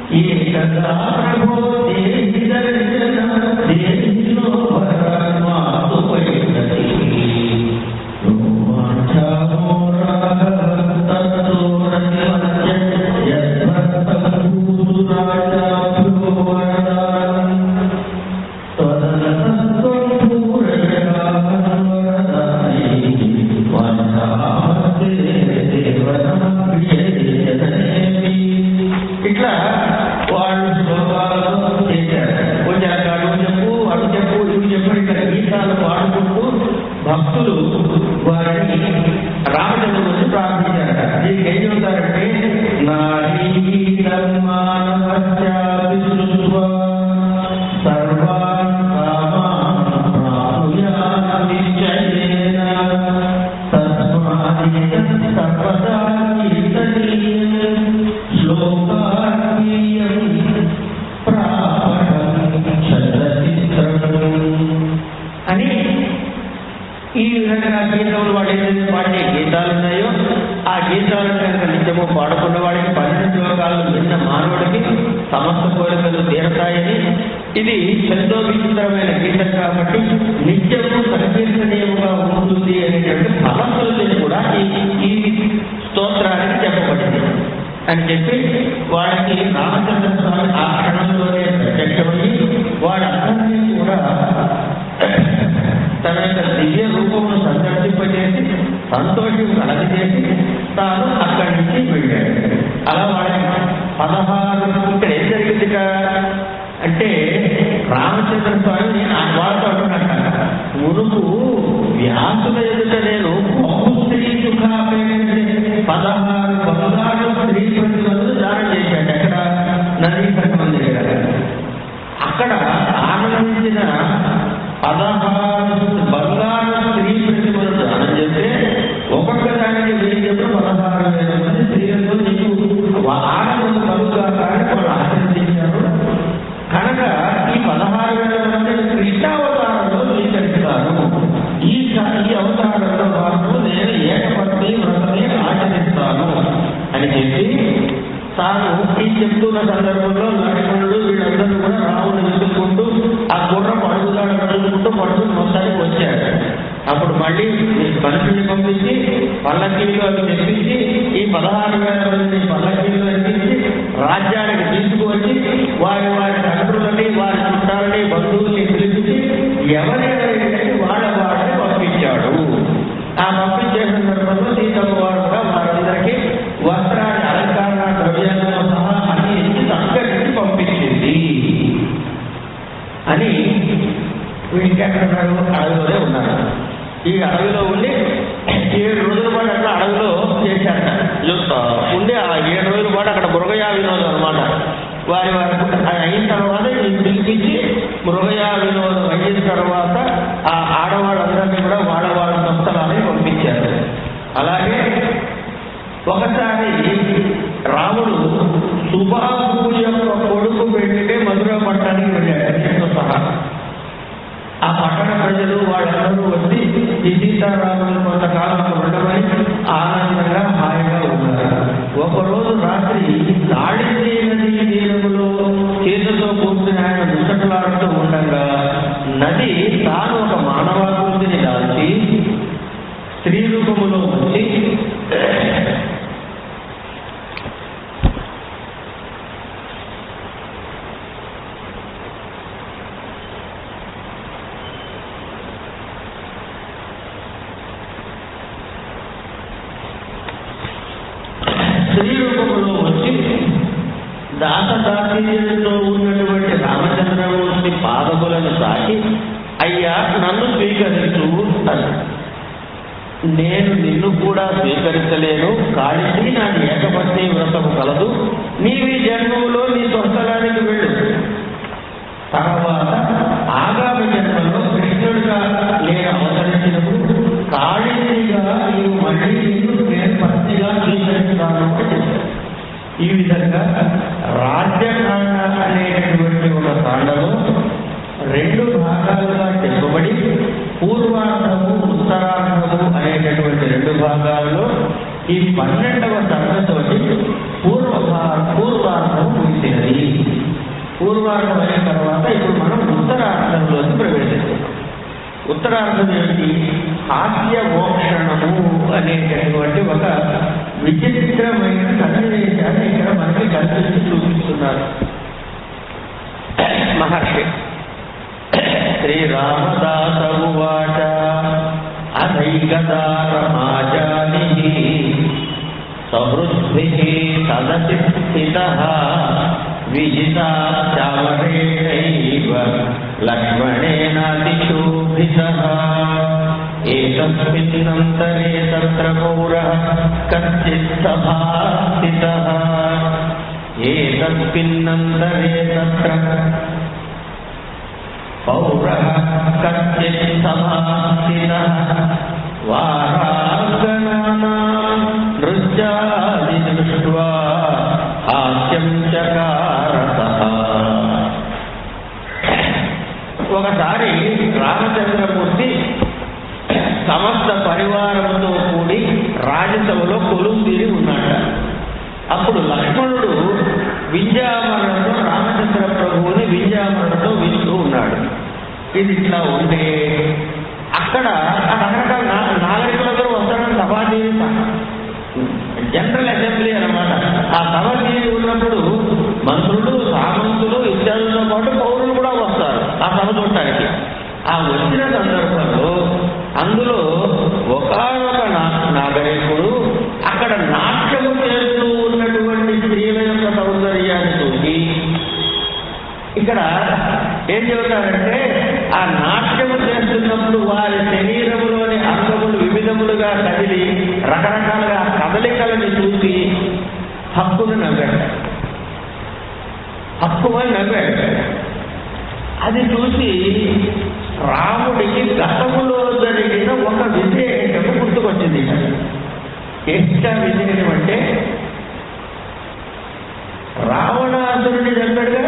Speaker 1: ఏకదా ప్రభో దేహి దర్శనం ఈ విధంగా గీతములు వాడు ఏదైతే పాడే గీతాలు ఉన్నాయో ఆ గీతాలను కనుక నిత్యము పాడుకున్న వాడికి 12 శ్లోకాలు విన్న మానవుడికి సమస్త కోరికలు తీరతాయని, ఇది ఎంతో విచిత్రమైన గీతం కాబట్టి నిత్యము సంకీర్తనీయముగా ఉంటుంది అనేటువంటి సమస్యలతో కూడా ఈ స్తోత్రానికి చెప్పబడింది అని చెప్పి వాడికి రామచంద్ర స్వామి ఆ క్షణంలోనే ప్రత్యక్షమై వాడందరినీ కూడా తన యొక్క దివ్య రూపమును సందర్శింపజేసి సంతోషం కలగజేసి తాను అక్కడి నుంచి వెళ్ళాడు. అలా వాడికి 16 ఇక్కడ ఏం జరిగింది అంటే రామచంద్ర స్వామి వాళ్ళతో అంటున్నట్ట, మునుపు వ్యాసుల ఎదుట నేను బహు స్త్రీ సుఖాపేక్ష 16 బంగారు స్త్రీ ప్రతిమలు దానం చేశాడు. అక్కడ నదీ సంగమం దగ్గర అక్కడ ఆనందించిన 16 బంగారు స్త్రీ ప్రతిమలు దానం చేస్తే ఒక్కొక్క దానికి వెయ్యిప్పుడు 16,000 మంది స్త్రీలతో నీకు ఆనందం కలుగుగా కానీ వాళ్ళు ఆచరించారు కనుక ఈ 16,000 మందిని కృష్ణావతారంలో స్వీకరిస్తాను. ఈ అవతారంలో మాత్రం నేను ఏకపత్ని వ్రతమే ఆచరిస్తాను అని చెప్పి తాను ఈ చెప్తున్న సందర్భంలో లక్ష్మణుడు వీళ్ళందరూ కూడా రాముడు వెతుక్కుంటూ ఆ గుర్రం అడుగుదాడు అడుగుకుంటూ పడుకుని మొత్తానికి వచ్చాడు. అప్పుడు మళ్ళీ మనుషుల్ని పంపించి పల్లకీలు అవి తెప్పించి ఈ 16,000 మందిని పల్లకీలు ఎక్కించి రాజ్యానికి తీసుకువచ్చి వారి తండ్రులని వారి చుట్టాలని బంధువుల్ని పిలిపించి ఎవరెవరైతే వాళ్ళని పంపించాడు. ఆ పంపించే సందర్భంలో సీతమ్మ వారు కూడా వారందరికీ వస్త్రాన్ని అలంకరణ ద్రవ్యాలతో సహా అన్ని ఇచ్చి సంస్కరించి పంపించింది అని వీళ్ళెక్కడున్నారు? అడవిలోనే ఉన్నారు. ఈ అడవిలో ఉండి 7 రోజుల పాటు అట్లా అడవిలో చేశారట. ఉండి ఆ 7 రోజుల పాటు అక్కడ మృగయా వినోదం అనమాట. వారి అయిన తర్వాత పిలిపించి మృగయా వినోదం అయిన తర్వాత ఆ ఆడవాళ్ళందరినీ కూడా వాళ్ళ సంస్థలాన్ని పంపించారు. అలాగే ఒకసారి రాముడు సుబాహుడు యొక్క కొడుకు పెళ్లికే మధుర పట్టణానికి వెళ్ళాడు సహా. ఆ పట్టణ ప్రజలు వాళ్ళందరూ వచ్చి ఈ సీతారాములు కొంతకాలం ఉండమని ఆనందంగా హాయిగా ఉన్నారు. ఒకరోజు రాత్రి కాళింది నది తీరములో చేతులతో కూర్చుని ఆయన ముచ్చటలాడుతూ ఉండగా నది తాను ఒక మానవాకృతిని దాల్చి స్త్రీ రూపములో వచ్చి దాసదాసీయులతో ఉన్నటువంటి రామచంద్రమూర్తి పాదములను తాకి అయ్యా నన్ను స్వీకరించు అన్నాడు. నేను నిన్ను కూడా స్వీకరించలేను, కాళింది నాది ఏకపత్ని వ్రతము కలదు, నీవి జన్మములో నీ స్వస్థలానికి వెళ్ళు. తర్వాత ఆగామి జన్మలో కృష్ణుడిగా నేను అవతరించినప్పుడు కాళిందిగా నీవు మళ్ళీ నిన్ను నేను పత్నిగా స్వీకరిస్తాను అని చెప్పాను. ఈ విధంగా రాజ్యకాండ అనేటటువంటి ఒక కాండలో 2 భాగాలుగా చెప్పబడి పూర్వార్ధము ఉత్తరార్ధము అనేటటువంటి 2 భాగాలలో ఈ 12వ సర్గతోటి పూర్వార్ధము ముగిసినది. పూర్వార్ధం అయిన తర్వాత ఇప్పుడు మనం ఉత్తరార్ధంలోకి ప్రవేశిస్తున్నాం. ఉత్తరార్ధం ఏంటి? హాస్య మోక్షణము అనేటటువంటి ఒక విచిత్రమైన సన్నివేశాన్ని ఇక్కడ మనకి కల్పించి చూపిస్తున్నారు మహర్షి. శ్రీరామదాస ఉవాచ అథైకదా రమాజాని సహృద్భిః సదసి స్థితః విజితాశ్చామరేణైవ లక్ష్మణేనాతిశోభితః ఏతస్మిన్నంతరే తత్ర పౌరః కశ్చిత్ సభాస్థితః ఏతస్మిన్నంతరే తత్ర పౌరః కశ్చిత్ సభాస్థితః వారాంగనానాం నృత్యాది దృష్ట్వా హాస్యం చకారతః. ఒకసారి రామచంద్రమూర్తి అప్పుడు లక్ష్మణుడు వింజామరణతో రామచంద్ర ప్రభువుని వింజామరణతో వింటూ ఉన్నాడు. ఇది ఇట్లా ఉంటే అక్కడ రకరకాల నాగరికులందరూ వస్తారని సభాదేవి జనరల్ అసెంబ్లీ అన్నమాట. ఆ సభాదేవి ఉన్నప్పుడు మంత్రులు, సామంతులు ఇత్యాదులతో పాటు పౌరులు కూడా వస్తారు ఆ సభ చూడటానికి. ఆ వచ్చిన సందర్భంలో అందులో ఒకానొక నాగరికుడు అక్కడ నాట్యము చేస్తూ ఉన్నటువంటి స్త్రీల యొక్క సౌందర్యాన్ని చూసి ఇక్కడ ఏం చెబుతారంటే, ఆ నాట్యము చేస్తున్నప్పుడు వారి శరీరములోని అంగములు వివిధములుగా కదిలి రకరకాలుగా కదలికలను చూసి హక్కును నవ్వాడు. హక్కుమని నవ్వాడు. అది చూసి రాముడికి గతములో జరిగిన ఒక విశేషము గుర్తుకొచ్చింది. ఏంటా విశేషం అంటే, రావణాసురుని చంపాడుగా.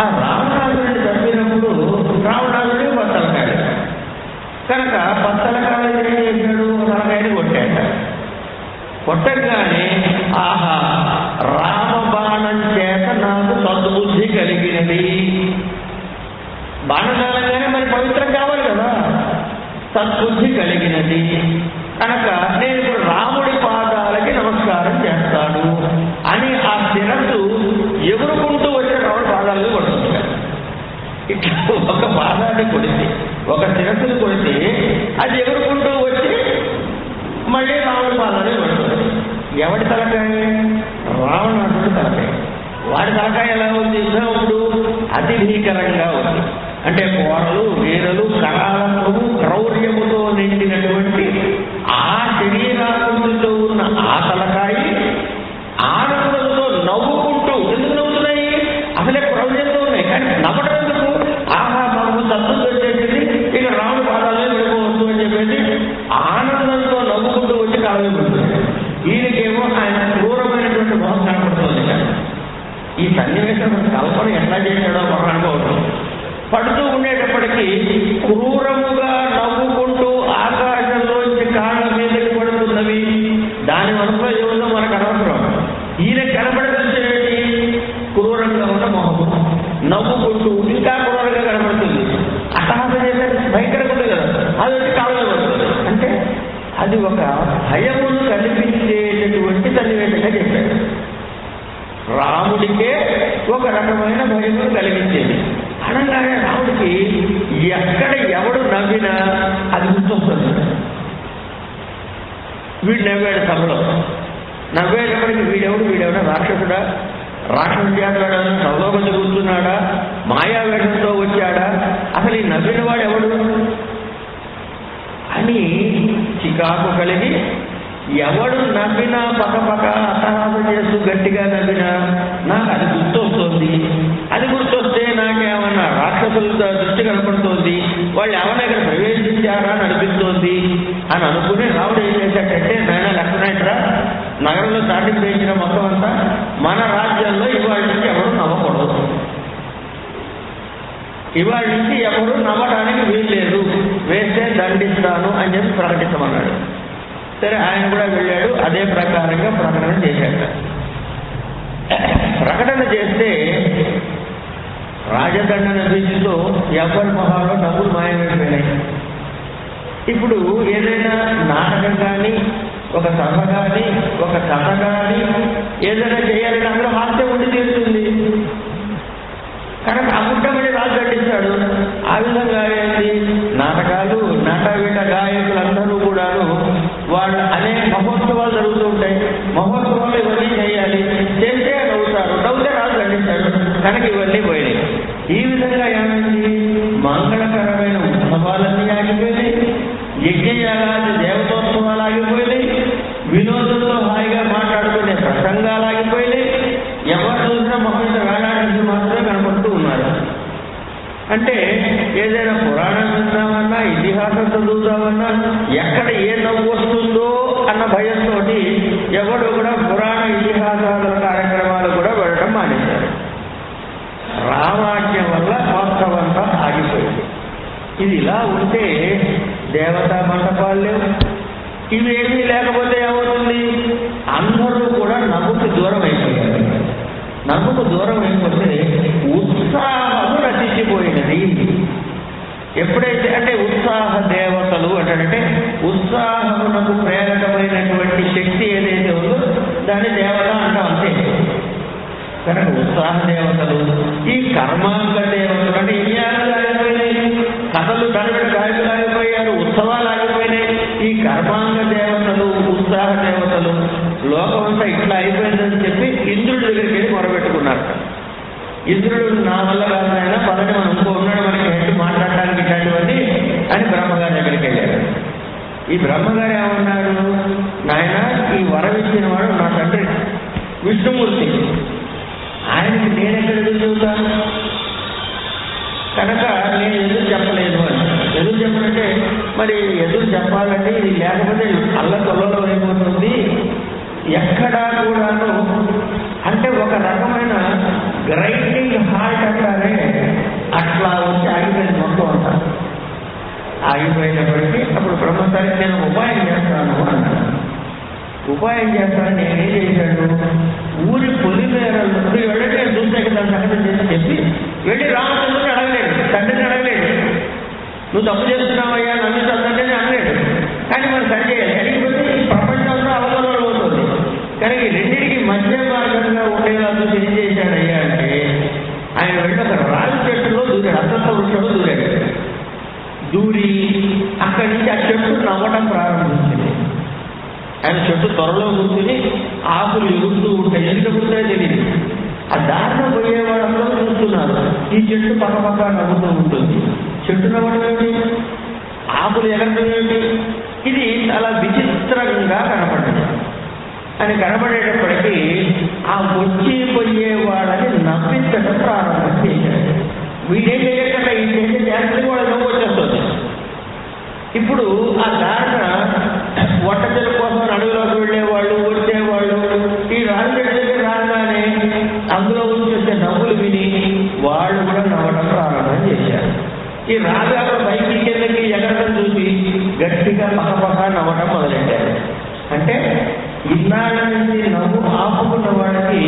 Speaker 1: ఆ రావణాసురుని చంపినప్పుడు రావణాసురుడికి పత్తలకాయలు కనుక పత్తలకాయలు ఏం చేశాడు, తలకాయని కొట్టాట. కొట్టగానే ఆహా రామబాణం చేత నాకు సద్బుద్ధి కలిగినది. బాణదానంగానే మరి పవిత్రం కావాలి కదా, సద్బుద్ధి కలిగినది కనుక నేను ఇప్పుడు రాముడి పాదాలకి నమస్కారం చేస్తాను అని ఆ శిరస్సు ఎగురుకుంటూ వచ్చే రాముడి పాదాలను కొడుతుంది. ఇట్లా ఒక పాదాన్ని కొడితే, ఒక శిరస్సును కొడితే అది ఎగురుకుంటూ వచ్చి మళ్ళీ రాముడి పాదాన్ని కొడుతుంది. ఎవడి తలకాయ? రావణాసుడి తలకాయ. వాడి తలకాయ ఎలా ఉంది? ఇప్పుడు అతి భీకరంగా ఉంది. అంటే కోరలు, వీరలు, కరాలము, క్రౌర్యముతో నిండినటువంటి ఆ శరీరాకృతితో ఉన్న ఆ తలకాయ ఆనందంతో నవ్వుకుంటూ, ఎందుకు నవ్వుతున్నాయి? అసలే క్రౌర్యంతో ఉన్నాయి కానీ నవ్వడం ఎందుకు? ఆహా మాకు తత్వం వచ్చేసింది, ఇక రాముడి పాదాలే వెళ్ళిపోవచ్చు అని చెప్పేసి ఆనందంతో నవ్వుకుంటూ వచ్చి కాలేకపోతుంది. ఈయనకేమో ఆయన క్రూరమైనటువంటి మోహం కనపడుతుంది. ఈ సన్నివేశం కల్పన ఎట్లా చేశాడో మనం అనుకోవడం. పడుతూ ఉండేటప్పటికీ క్రూరముగా నవ్వుకుంటూ ఆకాశంలోంచి కాళ్ళ మీదకి పడుతున్నవి. దాని మనసులో ఏముందో మనకు అనవసరం. ఈయన కనపడుతుంది క్రూరంగా ఉన్న మొహము, నవ్వుకుంటూ ఇంకా క్రూరంగా కనపడుతుంది. అట్టహాసం చేసే భయంకరంగా ఉంది కదా, అది వచ్చి కాళ్ళలో పడుతుంది. అంటే అది ఒక భయమును కల్పించేటటువంటి సన్నివేశంగా చెప్పాడు. రాముడికే ఒక రకమైన భయమును కలిగించేది. అనగానే రాముడికి ఎక్కడ ఎవడు నవ్వినా అది గుర్తొస్తుంది. వీడు నవ్వాడు సభలో. నవ్వేటప్పటికి వీడెవడా రాక్షసుడా, రాక్షస జాతడా, సభలో వచ్చి కూర్చున్నాడా, మాయావేషంతో వచ్చాడా, అసలు ఈ నవ్విన వాడు ఎవడు అని చికాకు కలిగి ఎవడు నవ్వినా పక్కపక్క అట్టహాసం చేస్తూ గట్టిగా నవ్వినా నాకు అది గుర్తొస్తుంది. అది గుర్తొస్తే నాకేమన్నా రాక్షసుల దృష్టి కనపడుతోంది, వాళ్ళు ఏమన్నా ఇక్కడ ప్రవేశించారా అని అనిపిస్తోంది అని అనుకుని రాముడు ఏం చేశాడంటే, నాయన లక్ష్మణుడా, నగరంలో స్టార్టింగ్ చేయించిన మొత్తం అంతా మన రాజ్యంలో ఇవాళ నుంచి ఎవరు నవ్వకూడదు, ఇవాళ నుంచి ఎవరు నవ్వడానికి వీల్లేదు, వేస్తే దండిస్తాను అని చెప్పి ప్రకటించమన్నాడు. సరే ఆయన కూడా వెళ్ళాడు, అదే ప్రకారంగా ప్రకటన చేశాడు. ప్రకటన చేస్తే రాజదండన బీచ్తో ఎవరి మొహాల్లో డబ్బులు మాయమైపోయినాయి. ఇప్పుడు ఏదైనా నాటకం కానీ, ఒక సభ కానీ, ఒక కథ కానీ ఏదైనా చేయాలని అందులో హాస్యం ఉండి తీరుతుంది కనుక అముట్టమని రాజు గట్టిస్తాడు. ఆ విధంగా ఏంటి, నాటకాలు, నటవిట గాయకులందరూ కూడాను వాళ్ళు అనేక మహోత్సవాలు జరుగుతూ ఉంటాయి. మహోత్సవాలు ఇవన్నీ చేయాలి, చేస్తే నవ్వుతారు, నవ్వుతే రాజు గట్టిస్తాడు కనుక ఇవన్నీ పోయినాయి. ఈ విధంగా ఏమైంది, మంగళకరమైన ఉత్సవాలన్నీ ఆగిపోయినాయి, యజ్ఞయాగాది దేవతోత్సవాలు ఆగిపోయినాయి, వినోదంతో హాయిగా మాట్లాడుకునే ప్రసంగాలు ఆగిపోయినాయి. ఎవరు చూసినా మొహం వేలాడానికి మాత్రమే కనపడుతూ ఉన్నారు. అంటే ఏదైనా పురాణం విందామన్నా, ఇతిహాసం చదువుదామన్నా ఎక్కడ ఏ నవ్వు వస్తుందో అన్న భయంతో ఎవరు కూడా పురాణ ఇతిహాసాల కార్యక్రమాలు కూడా వెళ్ళడం మానేశారు. రామాజ్ఞ వల్ల మొత్తం అంతా ఆగిపోయింది. ఇది ఇలా ఉంటే దేవతా మండపాలు లేవు, ఇవేమీ లేకపోతే ఏమవుతుంది, అందరూ కూడా నవ్వుకు దూరం అయిపోయారు. నవ్వుకు దూరం అయిపోతే ఉత్సాహము నశించిపోయినది. ఎప్పుడైతే అంటే ఉత్సాహ దేవతలు అంటే ఉత్సాహమునకు ప్రేరకమైనటువంటి శక్తి ఏదైతే ఉందో దాని దేవత అంటాం అంతే. కనుక ఉత్సాహ దేవతలు, ఈ కర్మాంగ దేవతలు అంటే యజ్ఞాలు ఆగిపోయినాయి, కథలు తరగతి గాయకులు ఆగిపోయారు, ఉత్సవాలు ఆగిపోయినాయి. ఈ కర్మాంగ దేవతలు, ఉత్సాహ దేవతలు లోకమంతా ఇట్లా అయిపోయిందని చెప్పి ఇంద్రుడి దగ్గరికి వెళ్ళి మొరబెట్టుకున్నారు. ఇంద్రుడు నా వల్ల కాదైనా పదని మనం ఇంకో ఉన్నాడు మనకి ఏంటి మాట్లాడడానికి ఇట్లాంటివన్నీ అని బ్రహ్మగారి దగ్గరికి వెళ్ళారు. ఈ బ్రహ్మగారు ఏమన్నారు, నాయన ఈ వరం ఇచ్చిన వాడు నా తండ్రి విష్ణుమూర్తి, ఆయనకి నేను ఎక్కడ ఎదురు చెబుతాను, కనుక నేను ఎదురు చెప్పలేదు అని. ఎదురు చెప్పనంటే మరి ఎదురు చెప్పాలంటే ఇది లేకపోతే అల్లకొల్లలో అయిపోతుంది. ఎక్కడా కూడాను అంటే ఒక రకమైన గ్రైండింగ్ హార్ట్ అంటారే అట్లా వచ్చి ఆగిపోయింది మొత్తం అంతా. ఆగిపోయినప్పటికీ అప్పుడు బ్రహ్మచారి నేను ఉపాయం చేస్తాను అన్నాను. ఉపాయం చేస్తానని నేనేం చేశాడు, ఊరి పొలిమేరలు వెళ్ళి నేను చూస్తే కదా సంగతి చేసి చెప్పి వెళ్ళి రామచంద్రుని అడగలేడు, తండ్రిని అడగలేడు. నువ్వు తప్పు చేస్తున్నావయ్యా నన్ను చందంటే అనలేడు. కానీ మనం సరి చేయాలి. అడిగిపోతే ఈ ప్రపంచంలో అవసరాలు అవుతుంది. కానీ ఈ రెండింటికి మధ్య మార్గంగా ఉండేలా చూసి ఏం చేశాడయ్యా అంటే ఆయన వెళ్ళి ఒక రాజు చెట్టులో దూరాడు, అసంత వృక్షంలో దూరాడు. దూరి అక్కడి నుంచి ఆ చెట్టు నవ్వడం ప్రారంభించింది. ఆయన చెట్టు త్వరలో కూర్చుని ఆకులు ఎగురుతూ ఉంటాయి, ఎందుకు ఎగురుతాయో తెలియదు. ఆ దారిలో పోయే వాళ్ళందరూ చూస్తున్నారు. ఈ చెట్టు పక్కపక్క నవ్వుతూ ఉంటుంది. చెట్టు నవ్వడం ఏమిటి, ఆకులు ఎగరడం ఏమిటి, ఇది చాలా విచిత్రంగా కనపడింది. అని కనబడేటప్పటికీ ఆ వచ్చి పోయే వాళ్ళని నవ్వించడం ప్రారంభం చేశాడు. వీడేం చేయకుండా ఈ చేసే జాగ్రత్తగా వాళ్ళ నవ్వు వచ్చేస్తుంది. ఇప్పుడు ఆ దారిన వంటచెల కోసం అడవిలోకి వెళ్ళేవాళ్ళు, వచ్చేవాళ్ళు ఈ రాజు దగ్గర రాగానే అందులో నుంచి వచ్చే నవ్వులు విని వాళ్ళు కూడా నవ్వడం ప్రారంభం చేశారు. ఈ రాజు అక్కడ పైకి కిందకి ఎగరడం చూసి గట్టిగా పక్కపక్క నవ్వడం మొదలెట్టారు. అంటే ఇన్నాళ్ళ నుంచి నవ్వు ఆపుకున్న వాళ్ళకి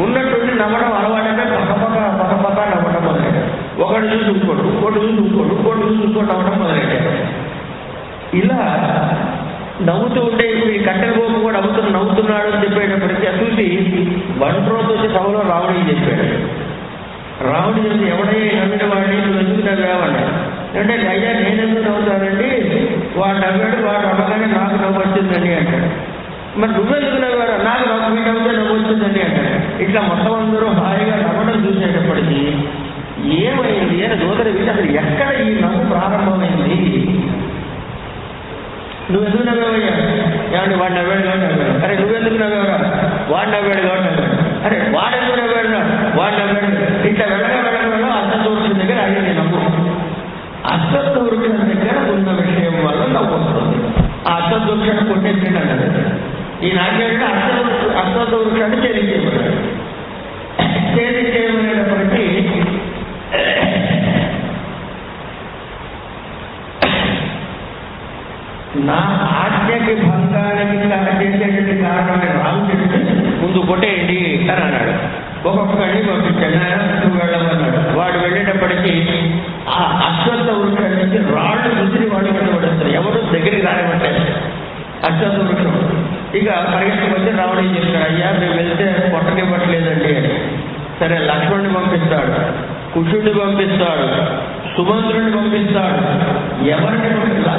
Speaker 1: ఉన్నటువంటి నవ్వడం అలవాటంటే పక్కపక్క నవ్వడం మొదలెట్టారు. ఒకటి చూసి ఇంకోటి, ఇంకోటి చూసి ఇంకోటి, ఇంకోటి చూసి ఇంకోటి నవ్వడం మొదలెట్టారు. ఇలా నవ్వుతూ ఉంటే ఈ కట్టెల గోపు కూడా నవ్వుతున్నాడు అని చెప్పేటప్పటికీ చూసి బంట్రోతు వచ్చి సభలో రావుడికి చెప్పాడు. రావుడి చెప్పి ఎవడయ్యా నవ్విన వాడిని నువ్వు ఎందుకు నవ్వావన్నా అంటే అయ్యా నేనెందుకు నవ్వుతానండి, వాడు నవ్వాడు, వాడు నవ్వగానే నాకు నవ్వు వచ్చిందండి అంటాడు. మరి నువ్వెందుకు నవ్వాడు, నాకు నవ్వు నవ్వుతే నవ్వు వచ్చిందండి అంటాడు. ఇట్లా మొత్తం అందరూ హాయిగా నవ్వడం చూసేటప్పటికీ ఏమైంది అని దూతల వీళ్ళు అసలు ఎక్కడ ఈ నవ్వు ప్రారంభమైంది, నువ్వెందుకు నవ్వావయ్యా, ఏమంటే వాడు నవ్వాడు కాబట్టి నవ్వాడు, అరే నువ్వెందుకు నవ్వావురా, వాడు నవ్వాడు కాబట్టి నవ్వాడు, అరే వాడెందుకు నవ్వాడురా, వాడు నవ్వాడు. ఇట్లా వెళ్ళడం అశ్వత్థ వృక్షం దగ్గర అడిగింది నవ్వు. అశ్వత్థ వృక్షం దగ్గర ఉన్న విషయం వల్ల నవ్వు వస్తుంది. ఆ అశ్వత్థ వృక్షాన్ని కొట్టేసింది అన్నది. ఈ నాకేంటే అశ్వత్థ వృక్షాన్ని ఛేదించేయమన్నాడు. ఛేదించేయమనేటప్పటికీ నా ఆజ్ఞకి భంగానికి చేసేటువంటి కారణమైన రామచంద్రుడిని ముందు కొట్టేయండి అని అన్నాడు. ఒక్కొక్కడిని పంపించాడు, నువ్వు వెళ్ళమన్నాడు. వాడు వెళ్ళేటప్పటికీ ఆ అశ్వత్థ వృక్షం నుంచి రాళ్ళు విసిరి వాడు పడతారు, ఎవరు దగ్గరికి రానివ్వట్లేదు అశ్వత్థ వృక్షం. ఇక పరిగెత్తుకు వచ్చి రావడం చెప్పాడు, అయ్యా మేము వెళ్తే కొట్టనివ్వట్లేదండి అని. సరే లక్ష్మణుని పంపిస్తాడు, కుషుడిని పంపిస్తాడు, సుమంత్రుడిని పంపిస్తాడు, ఎవరిని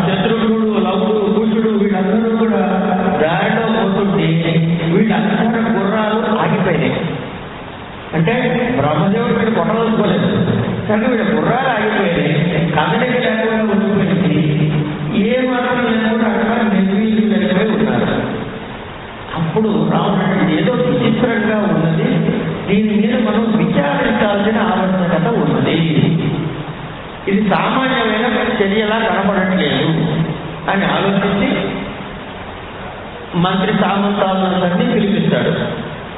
Speaker 1: శత్రుఘ్నుడు, లవుడు, కుషుడు వీళ్ళందరూ కూడా దారిలో పోతుంటే వీళ్ళందరూ గుర్రాలు ఆగిపోయినాయి. అంటే బ్రహ్మదేవుడు వీళ్ళు కొట్టదలుచుకోలేదు, కానీ వీళ్ళ గుర్రాలు ఆగిపోయినాయి, కదలిక లేకుండా ఉండిపోయింది, ఏ మాత్రం లేకుండా అక్కడ నిర్వీర్యం లేకపోయి ఉన్నారు. అప్పుడు రాముడు ఏదో విచిత్రంగా ఉన్నది, దీని మీద మనం విచారించాల్సిన ఆవశ్యకత ఉన్నది, ఇది సామాన్యమైన చర్యలా కనపడట్లేదు అని ఆలోచించి మంత్రి సామంతాలందరినీ పిలిపిస్తాడు.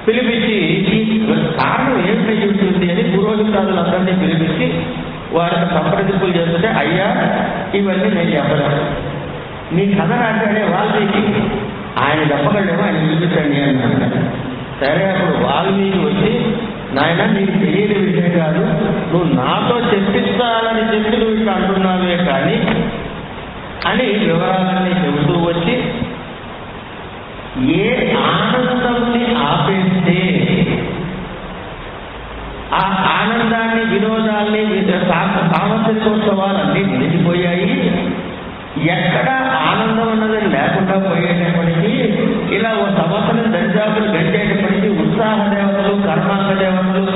Speaker 1: పిలిపించి ఈ కారణం ఏమిటి ఉంటుంది అని పురోహితాదులందరినీ పిలిపించి వారికి సంప్రదింపులు చేస్తుంటే, అయ్యా ఇవన్నీ నేను చెప్పను, నీ కథ నాటాడే వాల్మీకి ఆయన చెప్పగలడేమో ఆయన చూపించండి అన్నాడు. సరే, అప్పుడు వాల్మీకి వచ్చి, నాయన నీకు తెలియని విషయం కాదు, నువ్వు నాతో చెప్పిస్తానని చెప్పి నువ్వు ఇట్లా అంటున్నావే కానీ అని వివరాలన్నీ చెబుతూ వచ్చి, ఏ ఆనందంని ఆపేస్తే ఆ ఆనందాన్ని, వినోదాన్ని, సాంస్కృతికోత్సవాలన్నీ నిలిచిపోయాయి. ఎక్కడ ఆనందం అన్నది లేకుండా పోయేటప్పటికీ ఇలా ఓ సంవత్సరం దరిదాపులు గడిచేటప్పటికీ ఉత్సాహ దేవతలు, కర్మాంగ దేవతలు,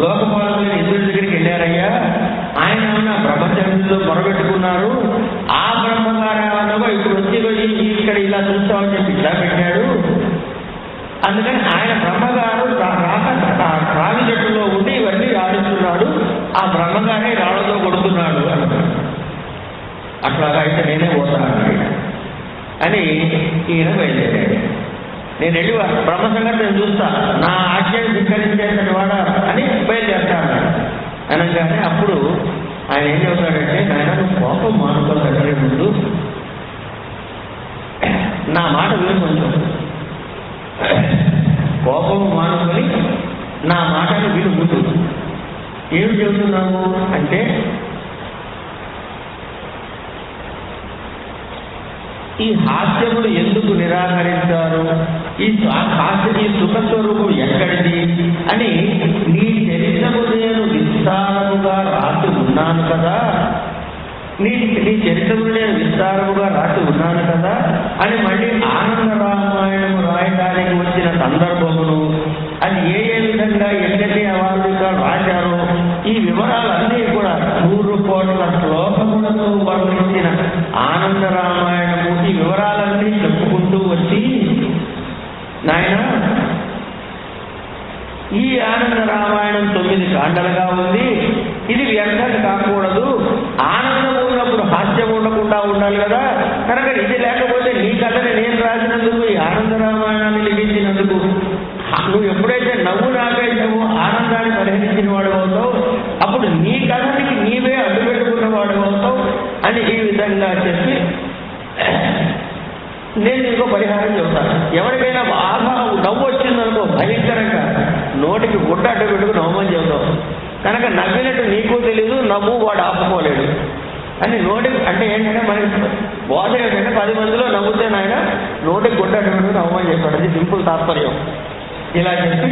Speaker 1: లోకపాలకులు ఇంద్రుడి దగ్గరికి వెళ్ళారయ్యా. ఆయన ఏమన్నా బ్రహ్మచర్యంలో మొరబెట్టుకున్నారు. ఆ బ్రహ్మగారు ఏమన్నా ఇప్పుడు వచ్చి ఇక్కడ ఇలా చూస్తామని చెప్పి ఇలా పెట్టాడు. అందుకని ఆయన బ్రహ్మగారు రావి చెట్టులో ఉండి ఇవన్నీ ఆడిస్తున్నాడు. ఆ బ్రహ్మగారే రాళ్లతో కొడుతున్నాడు అన్నాడు. అట్లాగా అయితే నేనే పోతాను అని ఈయన బయలుదేరాడు. నేను వెళ్ళి బ్రహ్మ సంగతి నేను చూస్తా, నా ఆజ్ఞను ధిక్కరించేటటువంటి వాడా అని బయలుదేరుతాను అనగానే అప్పుడు ఆయన ఏం చెబుతాడంటే, నాయన నువ్వు కోపం మానుకోవాలంటే ముందు నా మాట విని, కొంచెం కోపం మానుకొని నా మాటను విను ముందు. ఏమి చెబుతున్నావు అంటే, ఈ హాస్యములు ఎందుకు నిరాకరించారు, ఈ సుఖస్వరూపం ఎక్కడిది అని నీ చరిత్రము నేను విస్తారముగా రాసి ఉన్నాను కదా, నీ చరిత్రము నేను విస్తారముగా రాసి ఉన్నాను కదా అని మళ్ళీ ఆనంద రామాయణము రాయడానికి వచ్చిన సందర్భమును, అది ఏ విధంగా ఎన్ని అవార్డుగా రాశారో ఈ వివరాలన్నీ కూడా 100 కోట్ల శ్లోకములతో వర్ణించిన ఆనంద రామాయణము ఈ వివరాలన్నీ చెప్పుకుంటూ వచ్చి, నాయన ఈ ఆనంద రామాయణం 9 కాండలుగా ఉంది, ఇది వ్యర్థం కాకూడదు, ఆనందం ఉన్నప్పుడు హాస్యం ఉండకుండా ఉండాలి కదా, కనుక ఇది లేకపోతే నీ కథని నేను రాసినందుకు, ఈ ఆనంద రామాయణాన్ని లిఖించినందుకు నువ్వు ఎప్పుడైతే నవ్వు నాపేసావో ఆనందాన్ని పరిహరించిన వాడు అవుతావు, అప్పుడు నీ కథనికి నీవే అడ్డు పెట్టుకున్న వాడు అవుతావు అని ఈ విధంగా చెప్పి నేను నీకు పరిహారం చెబుతాను. ఎవరికైనా బాగా నవ్వు వచ్చిందనుకో భయంకరంగా నోటికి గుడ్డ అడ్డు పెట్టుకుని నవ్వమని చెబుతావు. కనుక నవ్వినట్టు నీకు తెలీదు, నవ్వు వాడు ఆపుకోలేడు అని నోటికి అంటే ఏంటంటే మనకి బోధ ఏంటంటే 10 మందిలో నవ్వుతే నాయన నోటికి గుడ్డ అడ్డు పెట్టుకుని నవ్వమని చెప్పాడు. అది సింపుల్ తాత్పర్యం. ఇలా చెప్పి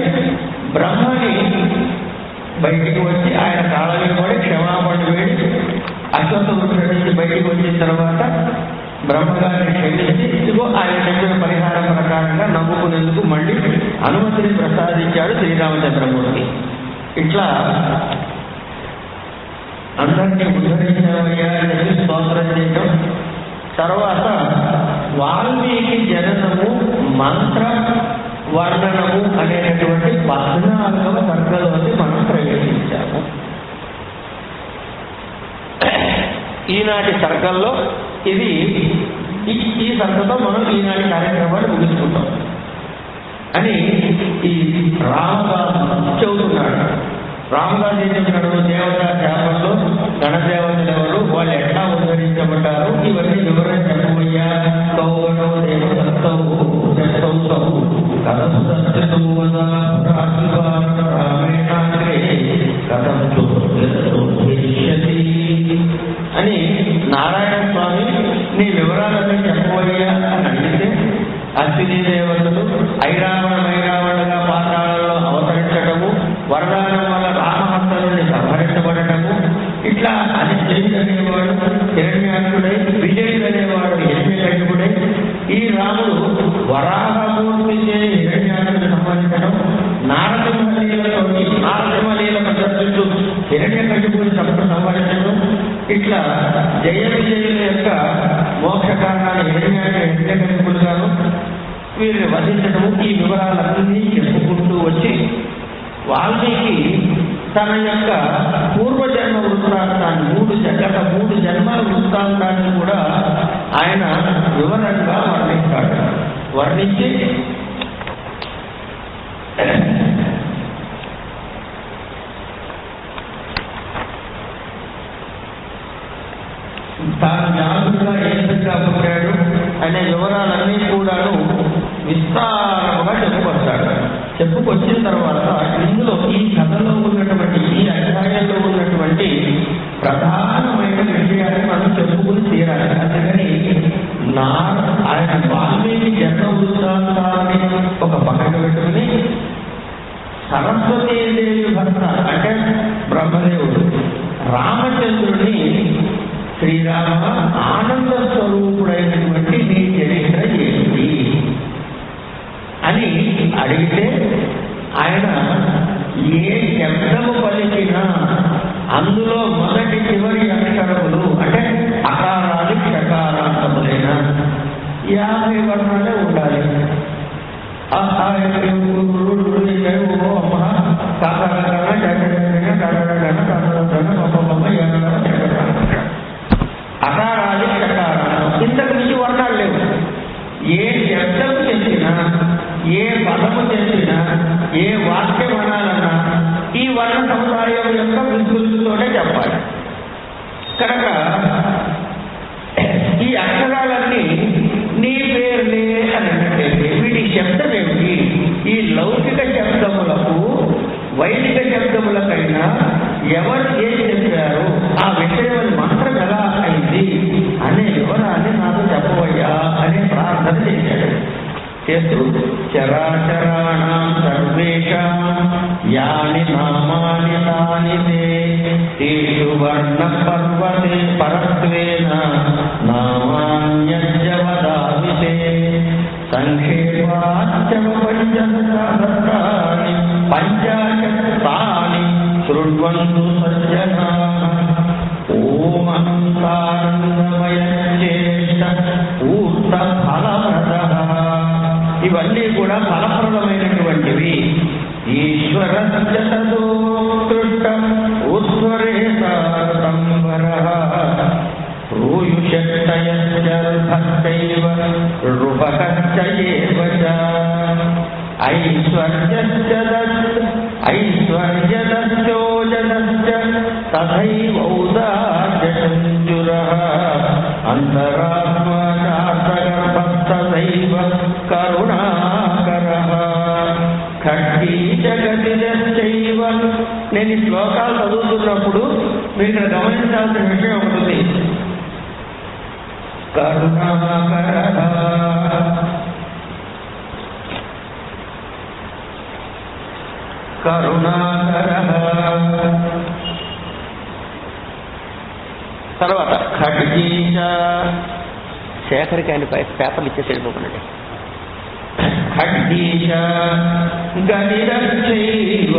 Speaker 1: బ్రహ్మని బయటికి వచ్చి ఆయన కాళ్ళని కూడా క్షమాపణ వేడి అశ్వత్థ వృక్షం నుంచి బయటికి వచ్చిన తర్వాత బ్రహ్మగారిని క్షమించి ఇదిగో ఆయన చెప్పిన పరిహారం ప్రకారంగా నవ్వుకునేందుకు మళ్ళీ అనుమతిని ప్రసాదించాడు శ్రీరామచంద్రమూర్తి. ఇట్లా అందరినీ ఉద్ధరించామయ్యా అని చెప్పి స్తోత్రం చేయడం. తర్వాత వాల్మీకి జననము మంత్ర వర్ణనము అనేటటువంటి 14వ సర్గలోకి మనం ప్రవేశించాము. ఈనాటి సర్గల్లో ఇది ఈ సర్గతో మనం ఈనాటి కార్యక్రమాన్ని ముగించుకుంటాం అని ఈ రామదాసు చెబుతున్నాడు. రామదాసు ఏం చెప్తున్నాడు, దేవతా శాపంలో గణదేవతలు ఎవరు, వాళ్ళు ఎట్లా ఉద్ధరించబడ్డారు, ఇవన్నీ వివరణ చెప్పబోయ్యా. అని నారాయణ స్వామి నీ వివరాలన్నీ చెప్పబోయ్యా అని అడిగితే, అశ్విని దేవతలు ఐరావణులుగా పాతాళంలో అవతరించటము, వరదానం వల్ల రామహస్త నుండి సంహరించబడటము, ఇట్లా అనిశ్చయుడు అనేవాడు హిరణ్యాక్షుడై, విజయుడు అనేవాడు హిరణ్యకశిపుడై, ఈ రాముడు వరాహమూర్తిచే హిరణ్యాక్షుడు సంహరించడం, నారసింహలీల ప్రదర్శిస్తూ హిరణ్యకశిపుని సంహరించడం, ఇట్లా జయ విజయుల యొక్క మోక్ష కారణాన్ని హిరణ్యకశిపుడుగాను వీరిని వధించడము, ఈ వివరాలన్నీ చెప్పుకుంటూ వచ్చి వాల్మీకి తన యొక్క పూర్వజన్మ వృత్తాంతాన్ని 3 జన్మల వృత్తాంతాన్ని కూడా ఆయన వివరంగా వర్ణిస్తాడు. వర్ణించి తాను జాగ్రత్తగా ఏ విధంగా పుట్టాడు అనే వివరాలన్నీ కూడాను విస్తారముగా చెప్పుకొస్తాడు. చెప్పుకొచ్చిన తర్వాత ఇందులో ఈ కథలో ఉన్నటువంటి ఈ అధ్యాయంలో ఉన్నటువంటి ప్రధానమైన విషయాన్ని మనం చెప్పుకుని తీరాలి. అందుకని ఆయన వాల్మీకి జన్మ వృత్తాంతాన్ని ఒక పక్కన పెట్టుకుని సరస్వతీదేవి భర్త అంటే బ్రహ్మదేవుడు రామచంద్రుని శ్రీరామ ఆనంద స్వరూపుడైనటువంటి నీ చరిత్ర ఏంటి అని అడిగితే ఆయన ఏ శబ్దము పలికినా అందులో మొదటి చివరి అక్షరములు అంటే అకారాలు షకారాంతములైన 50 వర్ణాలే ఉండాలి. అకారాలు షకారాలు ఇంతకు మించి వర్ణాలు లేవు. ఏ శబ్దం చేసినా ఏ పదము చేసినా ఏ వాక్యం అనాలన్నా ఈ వర్ణ సముదాయం యొక్క విస్తృతితోనే చెప్పాలి. కనుక ఈ అక్షరాలన్నీ నీ పేర్లే అని అన్నట్టయితే వీటి శబ్దం ఏమిటి? ఈ లౌకిక శబ్దములకు వైదిక శబ్దములకైనా ఎవరు ఏం చెప్పారు, ఆ విషయం మంత్రం ఎలా అయింది అనే వివరాన్ని నాకు చెప్పవయ్యా అని ప్రార్థన చేశాడు. చేస్తూ చరాచరాణం సర్వేషాం యాని నామాని తాని తేషు వర్ణ పర్వతే పరత్వేన నామాన్యస్య వదామితే సంక్షేపాచ్చ పంచసహస్రాణి పంచాశతాని శృణ్వంతు సజ్జనాః. ఓం అనంతానందమయశ్చేష్ట ఊర్త ఫలప్రదః. ఇవన్నీ కూడా ఫలప్రదమైనటువంటివి. ఈశ్వరస్య తదోత్కృష్టం ఉత్వరేతాంబరః రూయుషట్టయశ్చైవ రూపకశ్చ ఏవ చ ఐశ్వర్యదశ్చోజనశ్చ తథైవౌదార్యసంజురః అంతరాత్మచార్తగర్భస్తథైవ కరుణాకరః ఖడ్గీ జగతిశ్చైవ. నేను ఈ శ్లోకాలు చదువుతున్నప్పుడు మీరు ఇక్కడ గమనించాల్సిన విషయం ఒకటి. కరుణాకరః కరుణాకరః. తర్వాత ఖడ్గీచ. శేఖర్కి ఆయన పేపర్లు ఇచ్చేసి వెళ్ళిపోకున్నాడు. ఖడ్గీచ గదిరశ్చైవ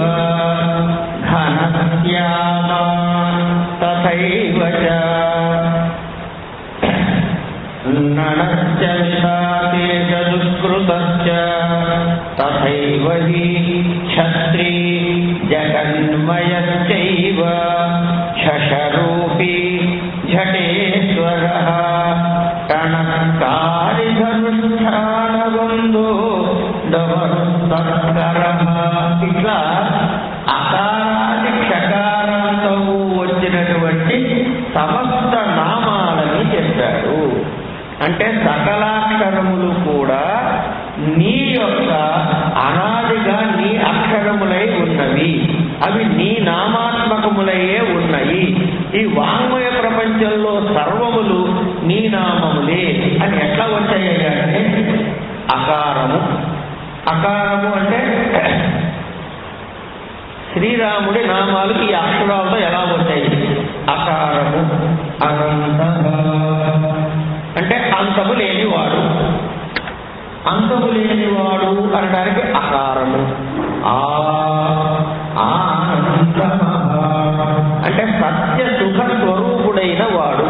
Speaker 1: ఘనశ్యామ తథైవ చ నణశ్చ విశాఖేష దుష్కృతశ్చ తథైవ హి ఛత్రీ జగన్మయశ్చైవ శశరూపీ ఝటేశ్వరః టణకారిధనుష్ఠానబంధో డమరుస్తత్కరః. ఇట్లా అకారాది క్షకారంతో వచ్చినటువంటి సమస్త నామాలని చెప్పాడు. అంటే సకలాక్షరములు కూడా నీ యొక్క అనాదిగా నీ అక్షరములై ఉన్నవి. అవి నీ నామాత్మకములయ్యే ఉన్నాయి. ఈ వాంగ్మయ ప్రపంచంలో సర్వములు నీ నామములే అని ఎట్లా వచ్చాయంటే అకారము. అకారము అంటే శ్రీరాముడి నామాలు ఈ అక్షరాలతో ఎలా వచ్చాయి? అకారము. అనంత అంటే అంతము లేనివాడు. అంతము లేనివాడు అనడానికి అకారము. ఆనంద అంటే సత్య సుఖ స్వరూపుడైన వాడు.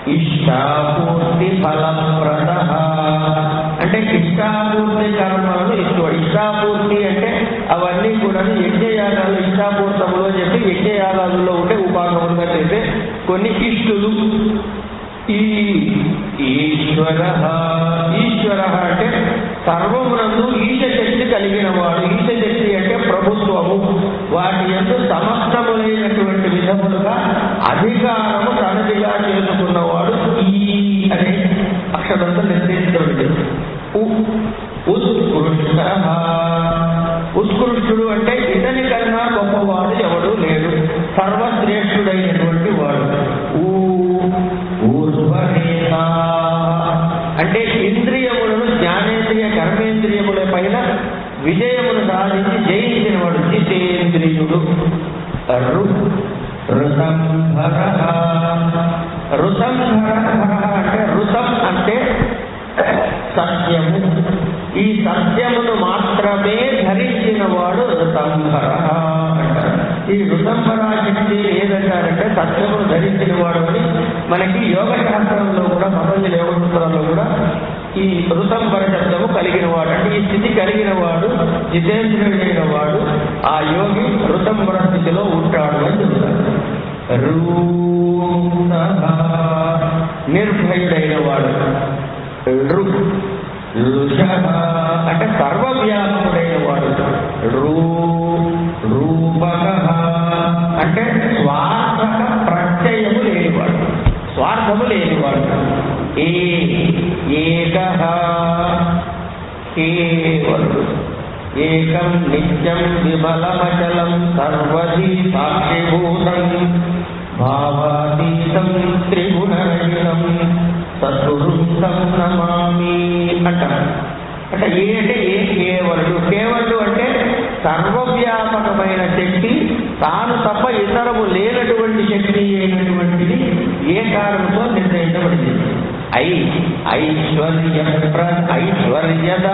Speaker 1: ఇష్టాపూర్తి ఫలప్రద అంటే ఇష్టాపూర్తి కర్మలను ఇష్టవాడు. ఇష్టాపూర్తి అంటే అవన్నీ కూడా యజ్ఞయాగాలు ఇష్టాపూర్తములు అని చెప్పి యజ్ఞయాగాదుల్లో ఉండే ఉపాసములుగా చేసే కొన్ని ఇష్టులు. ఈశ్వర. ఈశ్వర అంటే సర్వమునందు ఈశశక్తి కలిగిన వాడు. ఈశశక్తి అంటే ప్రభుత్వము. వాటి యందు సమస్తములైనటువంటి విధములుగా అధికారము తనదిగా చేసుకున్నవాడు ఈ అనే ఋతంభర. ఋతంభర అంటే ఋతం అంటే సత్యము. ఈ సత్యమును మాత్రమే ధరించిన వాడు ఋతంభర అంటారు. ఈ ఋతంభర శక్తి ఏదంటారంటే సత్యమును ధరించిన వాడు అని మనకి యోగ శాస్త్రంలో కూడా, పతంజలి యోగ సూత్రాల్లో కూడా ఈ ఋతంభర శబ్దము కలిగిన వాడు అంటే ఈ స్థితి కలిగిన వాడు, జితేంద్రుడైన వాడు, ఆ యోగి ఋతంభర స్థితిలో ఉంటాడు అని చెప్తారు. నిర్భయుడైన వాడు. అంటే సర్వవ్యాపకుడైన వాడు. రూపక అంటే స్వార్థ ప్రత్యయము లేనివాడు, స్వార్థము లేనివాడు. ఏకః కేవలుడు. ఏకం నిత్యం విమలమచలం సర్వధీ సాక్షిభూతం భావాతీతం త్రిగుణరహితం సద్గురుం తం నమామి అంటారు. అంటే అంటే ఏ కేవలుడు. కేవలుడు అంటే సర్వవ్యాపకమైన శక్తి, తాను తప్ప ఇతరము లేనటువంటి శక్తి అయినటువంటిది ఏ కారణంతో నిర్ణయించబడింది. ఐశ్వర్యద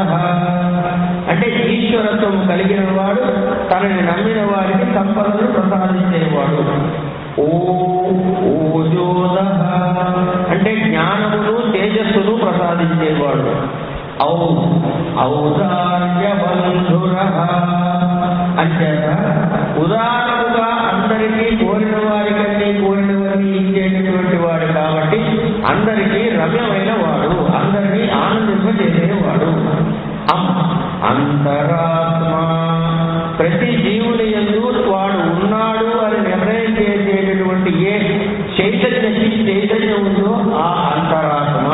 Speaker 1: అంటే ఈశ్వరత్వం కలిగిన వాడు, తనని నమ్మిన వాడికి సంపదను ప్రసాదించేవాడు. ఓజోద అంటే జ్ఞానమును తేజస్సును ప్రసాదించేవాడు. ఔదార్యబంధుర అంటే ఉదారముగా అందరికీ కోరిన వారికన్నీ కోరినవన్నీ ఇచ్చేటటువంటి వాడు కాబట్టి అందరికీ రమ్యమైన వాడు, అందరినీ ఆనందింపజేసేవాడు. అంతరాత్మ ప్రతి జీవుని యందు వాడు ఉన్నాడు అని నిర్ణయం చేసేటటువంటి ఏ చైతన్యం ఉందో ఆ అంతరాత్మ.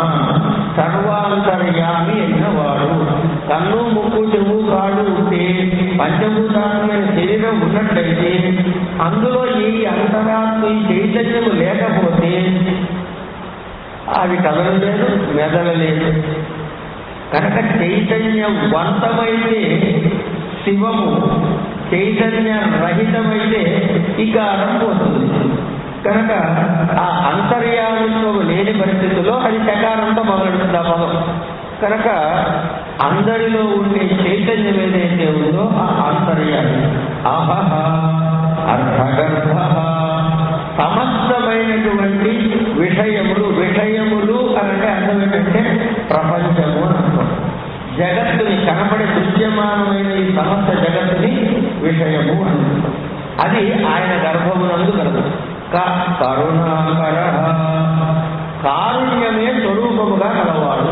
Speaker 1: సర్వాంతర్యామి అయిన వాడు. కన్ను, ముక్కు, చెవు, కాళ్ళు ఉంటే పంచభూతాత్మైన శరీరం ఉన్నట్లయితే అందులో ఈ అంతరాత్మ ఈ చైతన్యము లేకపోతే అవి కదలలేదు, మెదలలేదు. కనుక చైతన్యవంతమైతే శివము, చైతన్య రహితమైతే వికారం పోతుంది. కనుక ఆ అంతర్యామిత్వం లేని పరిస్థితుల్లో అది చకారంతో మొదలెడుతుంది ఆ పదం. కనుక అందరిలో ఉండే చైతన్యం ఏదైతే ఉందో ఆ అంతర్యామి. అహహ అర్థగర్భ సమస్తమైనటువంటి విషయములు అంటే అర్థం ఏంటంటే ప్రపంచము అని అర్థం. జగత్తుని కనపడే దృశ్యమానమైన ఈ సమస్త జగత్తుని విషయము అని అది ఆయన గర్భమునందు కలదు. కరుణాకర కారుణ్యమే స్వరూపముగా కలవాడు.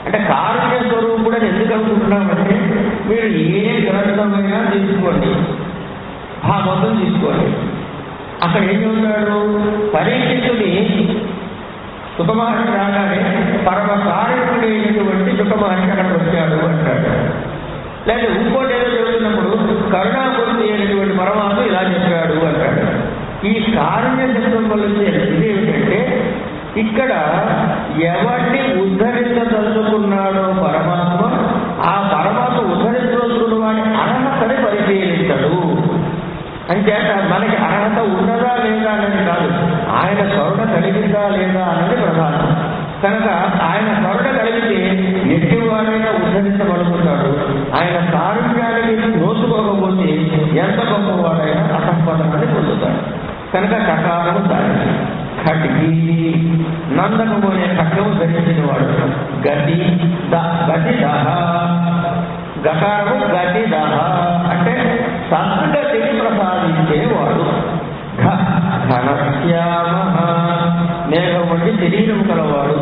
Speaker 1: అంటే కారుణ్య స్వరూపుడు అని ఎందుకు అనుకుంటున్నామంటే మీరు ఏ గ్రంథమైనా తీసుకోండి, ఆ మొత్తం తీసుకోండి. అక్కడ ఏం చెబుతాడు? పరీక్షితుని సుఖమహర్షి రాగానే పరమ కారుణ్యుడైనటువంటి సుఖమహర్షి అక్కడికి వచ్చాడు అంటాడు. లేదా ఇంకోటి ఏదో చెబుతున్నప్పుడు కరుణామూర్తి అయినటువంటి పరమాత్మ ఇలా చెప్పాడు అంటాడు. ఈ కారుణ్య శబ్దం వల్ల ఇదేమిటంటే ఇక్కడ ఎవరిని ఉద్ధరించదలుచుకున్నాడో పరమాత్మ, ఆ పరమాత్మ ఉద్ధరించదలుచుకున్న వాడి అర్హతని పరిశీలించడు. అంచేత మనకి అర్హత ఉన్నదా లేదా అనేది కాదు, ఆయన కరుణ కలిగిందా లేదా అన్నది ప్రధానం. కనుక ఆయన కరుణ కలిగితే ఎట్టివాడైనా ఉద్ధరించబడుతుంటాడు. ఆయన కారుణ్యానికి నోచుకోకపోతే ఎంత గొప్పవాడైనా అసంపదనాన్ని పొందుతాడు. కనుక కకారము దాని ఖడ్గి నందకము అనే ఖడ్గము ధరించిన వాడు. గతి దహ గకారము గతి దహ అంటే సద్గతిని ప్రసాదించేవాడు. ఘనశ్యామ మేఘం వంటి శరీరం కలవాడు.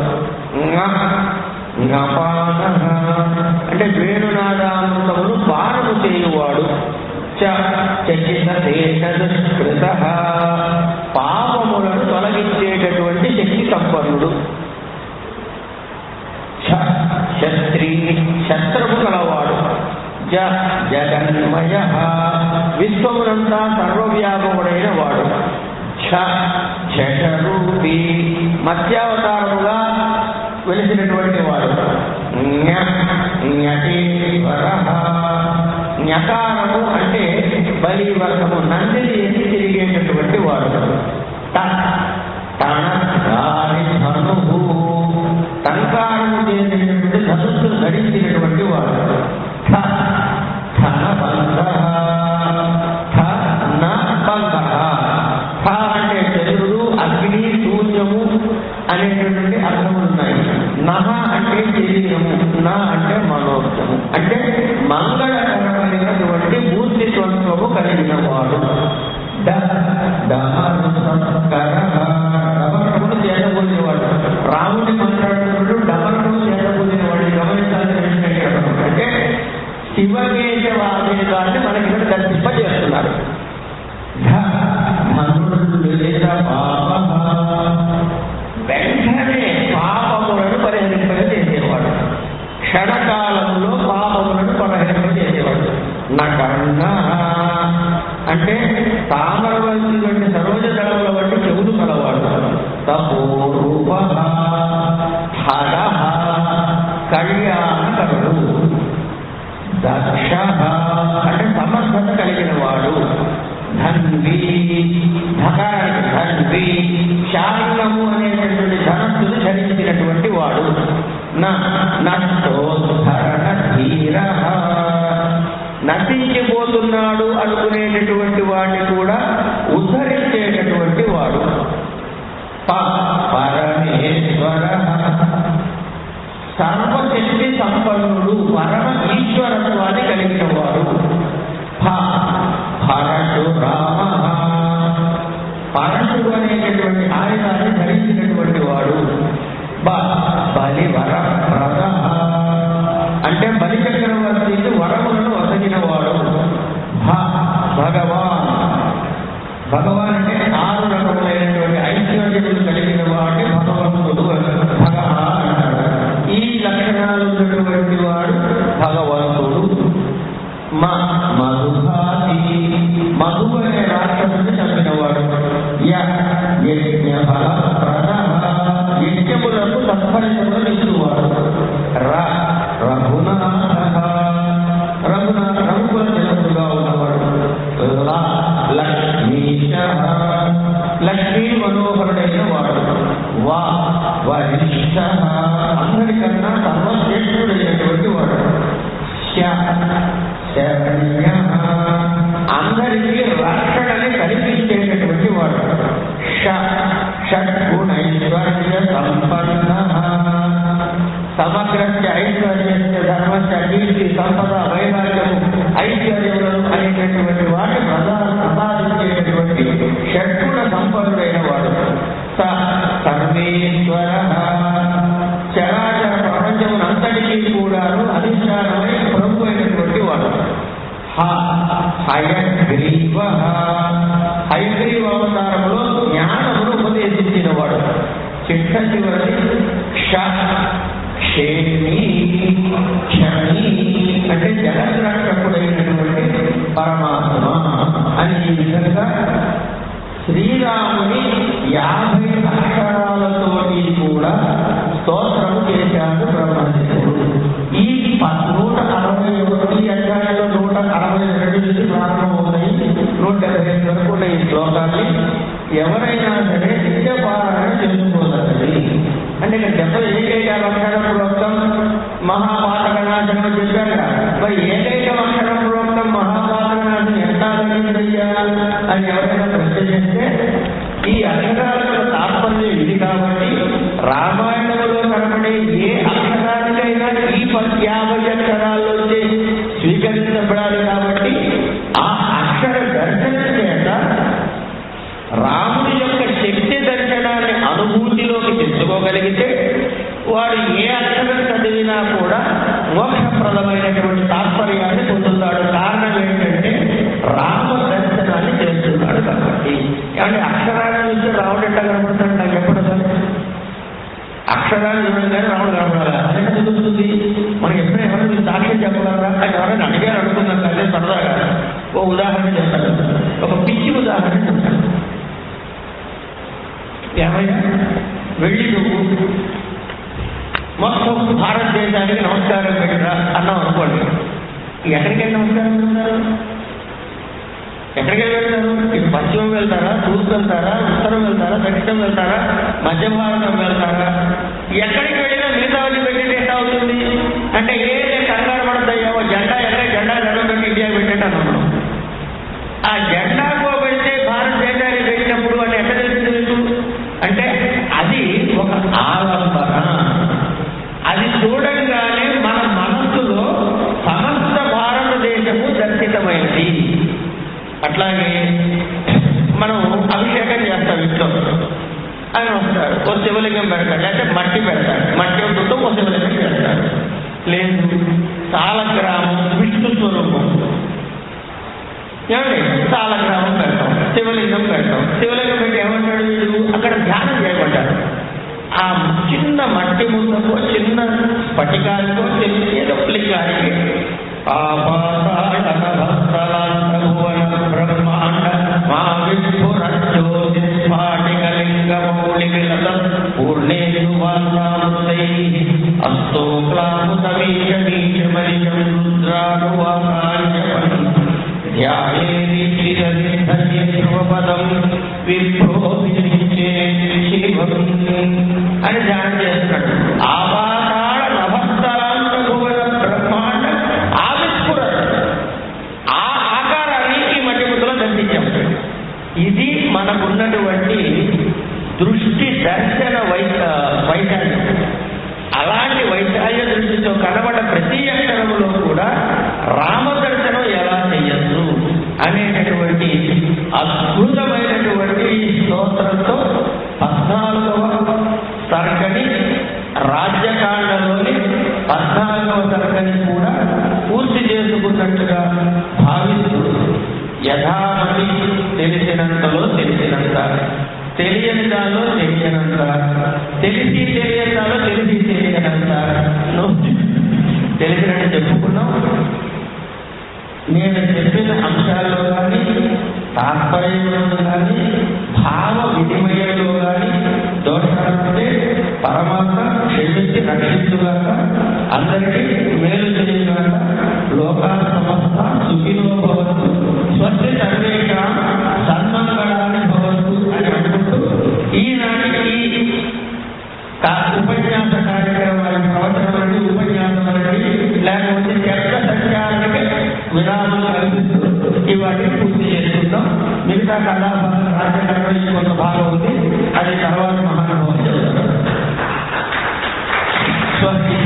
Speaker 1: అంటే వేణునాదామృతమును పానము చేయువాడు. చకిత పాపములను తొలగించేటటువంటి శక్తి సంపన్నుడు. శస్త్రము కలవాడు. జగన్మయ విశ్వమునంతా సర్వవ్యాపకుడైన వాడు. శరూపి మత్స్యావతారముగా వెలిసినటువంటి వాడు. ఞకారము అంటే బలి వర్గము, నందిని ఎన్ని తిరిగేటటువంటి వాడు. ధనువు టంకారము చేసేటటువంటి ధనుస్సును ధరించినటువంటి వాడు. అంటే చంద్రుడు, అగ్ని, శూన్యము అనేటటువంటి అర్థములు ఉన్నాయి. నహ అంటే శరీరము, నా అంటే మనోర్థము, అంటే మంగళకరమైనటువంటి మూర్తి స్వత్వము కలిగిన వాడు. డమరమును చేతబోలినవాడు. రాముడి మాట్లాడుతున్నప్పుడు డమరమును చేతబోలినవాడు గమనించాల్సిన విషయం. అంటే శివకేశవాదేశాన్ని మనకి ఇక్కడ దర్శింపజేస్తున్నారు. వెంటనే పాపములను పరిహరింపజేసేవాడు. క్షణకాలంలో పాపములను పరిహరింపజేసేవాడు. నకర్ణ అంటే తామర వంటి వంటి సరోజ దళముల వంటి చెవులు కలవాడు. తపోరూప హర కళ్యాణకరుడు. దక్ష అంటే సమర్థత కలిగిన వాడు. ధన్వి ధకారానికి ధన్వి, శారణము అనేటటువంటి ధనస్సును ధరించినటువంటి వాడు. నష్టోద్ధరణ ధీర, నశించిపోతున్నాడు అనుకునేటటువంటి వాడిని కూడా ఉద్ధరించేటటువంటి వాడు. పరమేశ్వర సర్వశక్తి సంపన్నుడు, పరమ ఈశ్వరత్వాన్ని కలిగిన వాడు. పరశురామ పరశుడు అనేటటువంటి ఆయుధాన్ని ధరించినటువంటి వాడు. బలివర ప్రద అంటే బలి చక్రవర్తికి వరములను వసగిన వాడు. భగవాన్ భగవాన్ అంటే 6 రకములైనటువంటి ఐశ్వర్యములు కలిగిన వాడి భగవంతుడు భగవాన్ అంటాడు. ఈ లక్షణాలు ఉన్నటువంటి వాడు భగవంతుడు. మధుభాతి మధు అనే రాక్షసుని చంపినవాడు. యజ్ఞఫల ప్రద యజ్ఞములకు సత్ఫలితములను ఇచ్చువాడు. రఘునాథ రఘుకుల జనకుడుగా ఉన్నవాడు. లక్ష్మీశ లక్ష్మీ మనోహరుడైన వాడు. వరిష్ఠ అందరికన్నా సర్వశ్రేష్ఠుడైనటువంటి వాడు. శరణ్య అందరికీ రక్షణని కల్పించేటటువంటి వాడు. షడ్గుణైశ్వర్య సంపన్న సమగ్రస్య ఐశ్వర్యస్య ధర్మస్య కీర్తి సంపద వైరాగ్యము ఐశ్వర్యములను అనేటటువంటి వాటి ప్రసాదించేటటువంటి షడ్గుణ సంపన్నుడైన వాడు. సర్వేశ్వర చరాచర ప్రపంచమునంతటికీ కూడాను అధిష్టానమై ప్రభు అయినటువంటి వాడు. హయగ్రీవ హయగ్రీవ అవతారంలో జ్ఞానమును ఉపదేశించిన వాడు. చిట్ట చివరి క్షేమి క్షమి అంటే జగద్రక్షకుడైనటువంటి పరమాత్మ అని ఈ విధంగా శ్రీరాముని 50 అక్షరాలతోటి కూడా స్తోత్రము చేశాడు బ్రహ్మదేవుడు. ఈ 161 అధ్యాయంలో 162 నుంచి ప్రారంభమవుతాయి. 175 వరకు ఈ శ్లోకాన్ని ఎవరైనా సరే నిత్యపారాయణ చేసుకోదండి. అంటే ఇక్కడ ఏకైక అక్షర ప్రోక్తం మహాపాతకనాశనం చెప్పారు కదా, మరి ఏకైక అక్షర ప్రోక్తం మహాపాతకనాశనం ఎంత జరిగిందయ్యా అని ఎవరైనా ప్రశ్న చేస్తే ఈ అక్షరాలకు తాత్పర్యం ఇది కాబట్టి రామాయణంలో కనపడే ఏ అక్షరానికైనా ఈ 50 అక్షరాల్లోంచి స్వీకరించబడాలి. కాబట్టి ఆ అక్షర దర్శనం చేత రాముడి యొక్క శక్తి దర్శనాన్ని అనుభూతిలోకి తెచ్చుకోగలిగితే వాడు ఏ అక్షరం చదివినా కూడా మోక్షప్రదమైనటువంటి తాత్పర్యాన్ని పొందుతాడు. కారణం ఏంటంటే రామ దర్శనాన్ని చేస్తున్నాడు కాబట్టి. అంటే అక్షరాన్ని నుంచి రాముడు ఎట్లా కనపడతాడు నాకు ఎప్పుడు సార్? అక్షరాన్ని చూడగానే రాముడు కనపడాలి. అదెట్లా తెలుస్తుంది? మనం ఎప్పుడైనా ఎవరైనా సాక్ష్యం చెప్పగలరా అని ఎవరైనా అడిగారు అనుకున్నాం అదే సరదాగా. ఓ ఉదాహరణ చెప్తాను, ఒక పిచ్చి ఉదాహరణ చెప్తాను. ఏమైనా వెళ్ళి నువ్వు మొత్తం భారతదేశానికి నమస్కారం పెట్టరా అన్నాం అనుకోండి. ఎక్కడికి వెళ్ళి నమస్కారం పెడతారు? ఎక్కడికి వెళ్తారు? ఇటు పశ్చిమం వెళ్తారా, తూర్పు వెళ్తారా, ఉత్తరం వెళ్తారా, దక్షిణం వెళ్తారా, మధ్య భారతం వెళ్తారా? ఎక్కడికి వెళ్ళినా మిగతావన్నీ పెట్టితే ఎంత అవుతుంది అంటే ఏదే కంగారు పడతాయో జెండా ఎక్కడ జెండా గర్వం పెట్టి ఇండియా పెట్టేటాను మనం. ఆ జెండా పెడితే భారత జెండాని పెట్టినప్పుడు అని ఎక్కడ తెలుసు అంటే అది ఒక ఆలంబన. అది చూడంగానే మన మనస్సులో సమస్త భారతదేశము దర్శితమైనది. అట్లాగే మనం అభిషేకం చేస్తాం ఇంట్లో, ఆయన వస్తారు ఓ శివలింగం పెడతాడు, లేకపోతే మట్టి పెడతాడు, మట్టి ఉంటుందో ఓ శివలింగం పెడతాడు. లేదు సాలగ్రామం విష్ణు స్వరూపం, ఏమండి సాలగ్రామం పెడతాం, శివలింగం పెడతాం. శివలింగం పెట్టి ఏమంటాడు వీడు అక్కడ ధ్యానం చేయమంటారు. ఆ చిన్న మట్టి ముద్దకో చిన్న స్ఫటికానికో ఏదో లింగానికి బ్రహ్మాండ మా విష్ణురజ్యోతిస్ఫాటికలింగమౌళికలత పూర్ణేశువాసాముదై అస్తోక్లాముతమీశమీశమలిశం రుద్రానువాకాంచపం ధ్యాయేపదం విభ్రోభిషే శివం అని ధ్యానం చేస్తున్నాడు. ఆపాతాళ నభస్థలాంత భువన బ్రహ్మాండ ఆవిష్పుర ఆ ఆకారాన్ని ఈ మధ్య ముద్దలో దర్శించాం. ఇది మనకున్నటువంటి దృష్టి దర్శన వైశాల్యం. అలాంటి వైశాల్య దృష్టితో కనబడ ప్రతి అక్షరములో కూడా రామదర్శనం ఎలా చెయ్యొచ్చు అనేటటువంటి అద్భుతమైనటువంటి స్తోత్రంతో 14వ సర్గని రాజ్యకాండలోని 14వ సర్గని కూడా పూర్తి చేసుకున్నట్టుగా భావిస్తూ యథామతి తెలిసినంతలో తెలిసినంత, తెలియని దానిలో తెలియనంత, తెలిసి తెలియని దానిలో తెలిసి తెలియనంత తెలిసినట్టు చెప్పుకున్నాం. నేను చెప్పిన అంశాల్లో కానీ తాత్పర్యంలో కానీ భావ వినిమయంలో కానీ దోషాలుంటే పరమాత్మ క్షమించి రక్షించుగాక, అందరికీ మేలు చేయుగాక. లోకా సమస్త సుఖినో భవంతు, స్వస్తి సర్వేషాం సన్మంగళాని భవంతు అని అనుకుంటూ ఈనాటి ఉపన్యాస కార్యక్రమాలు ప్రవచనాలని ఉపన్యాసాలని లేకపోతే చర్చ సంచారానికి విరామం కల్పిస్తూ ఇవన్నీ పూర్తి చేసుకుంటాం. మిగతా కళాభాగం రాజ్యకాండలో కొంత భాగం ఉంది, అది తర్వాత మహానుభావం చెబుతారు. స్వస్తి.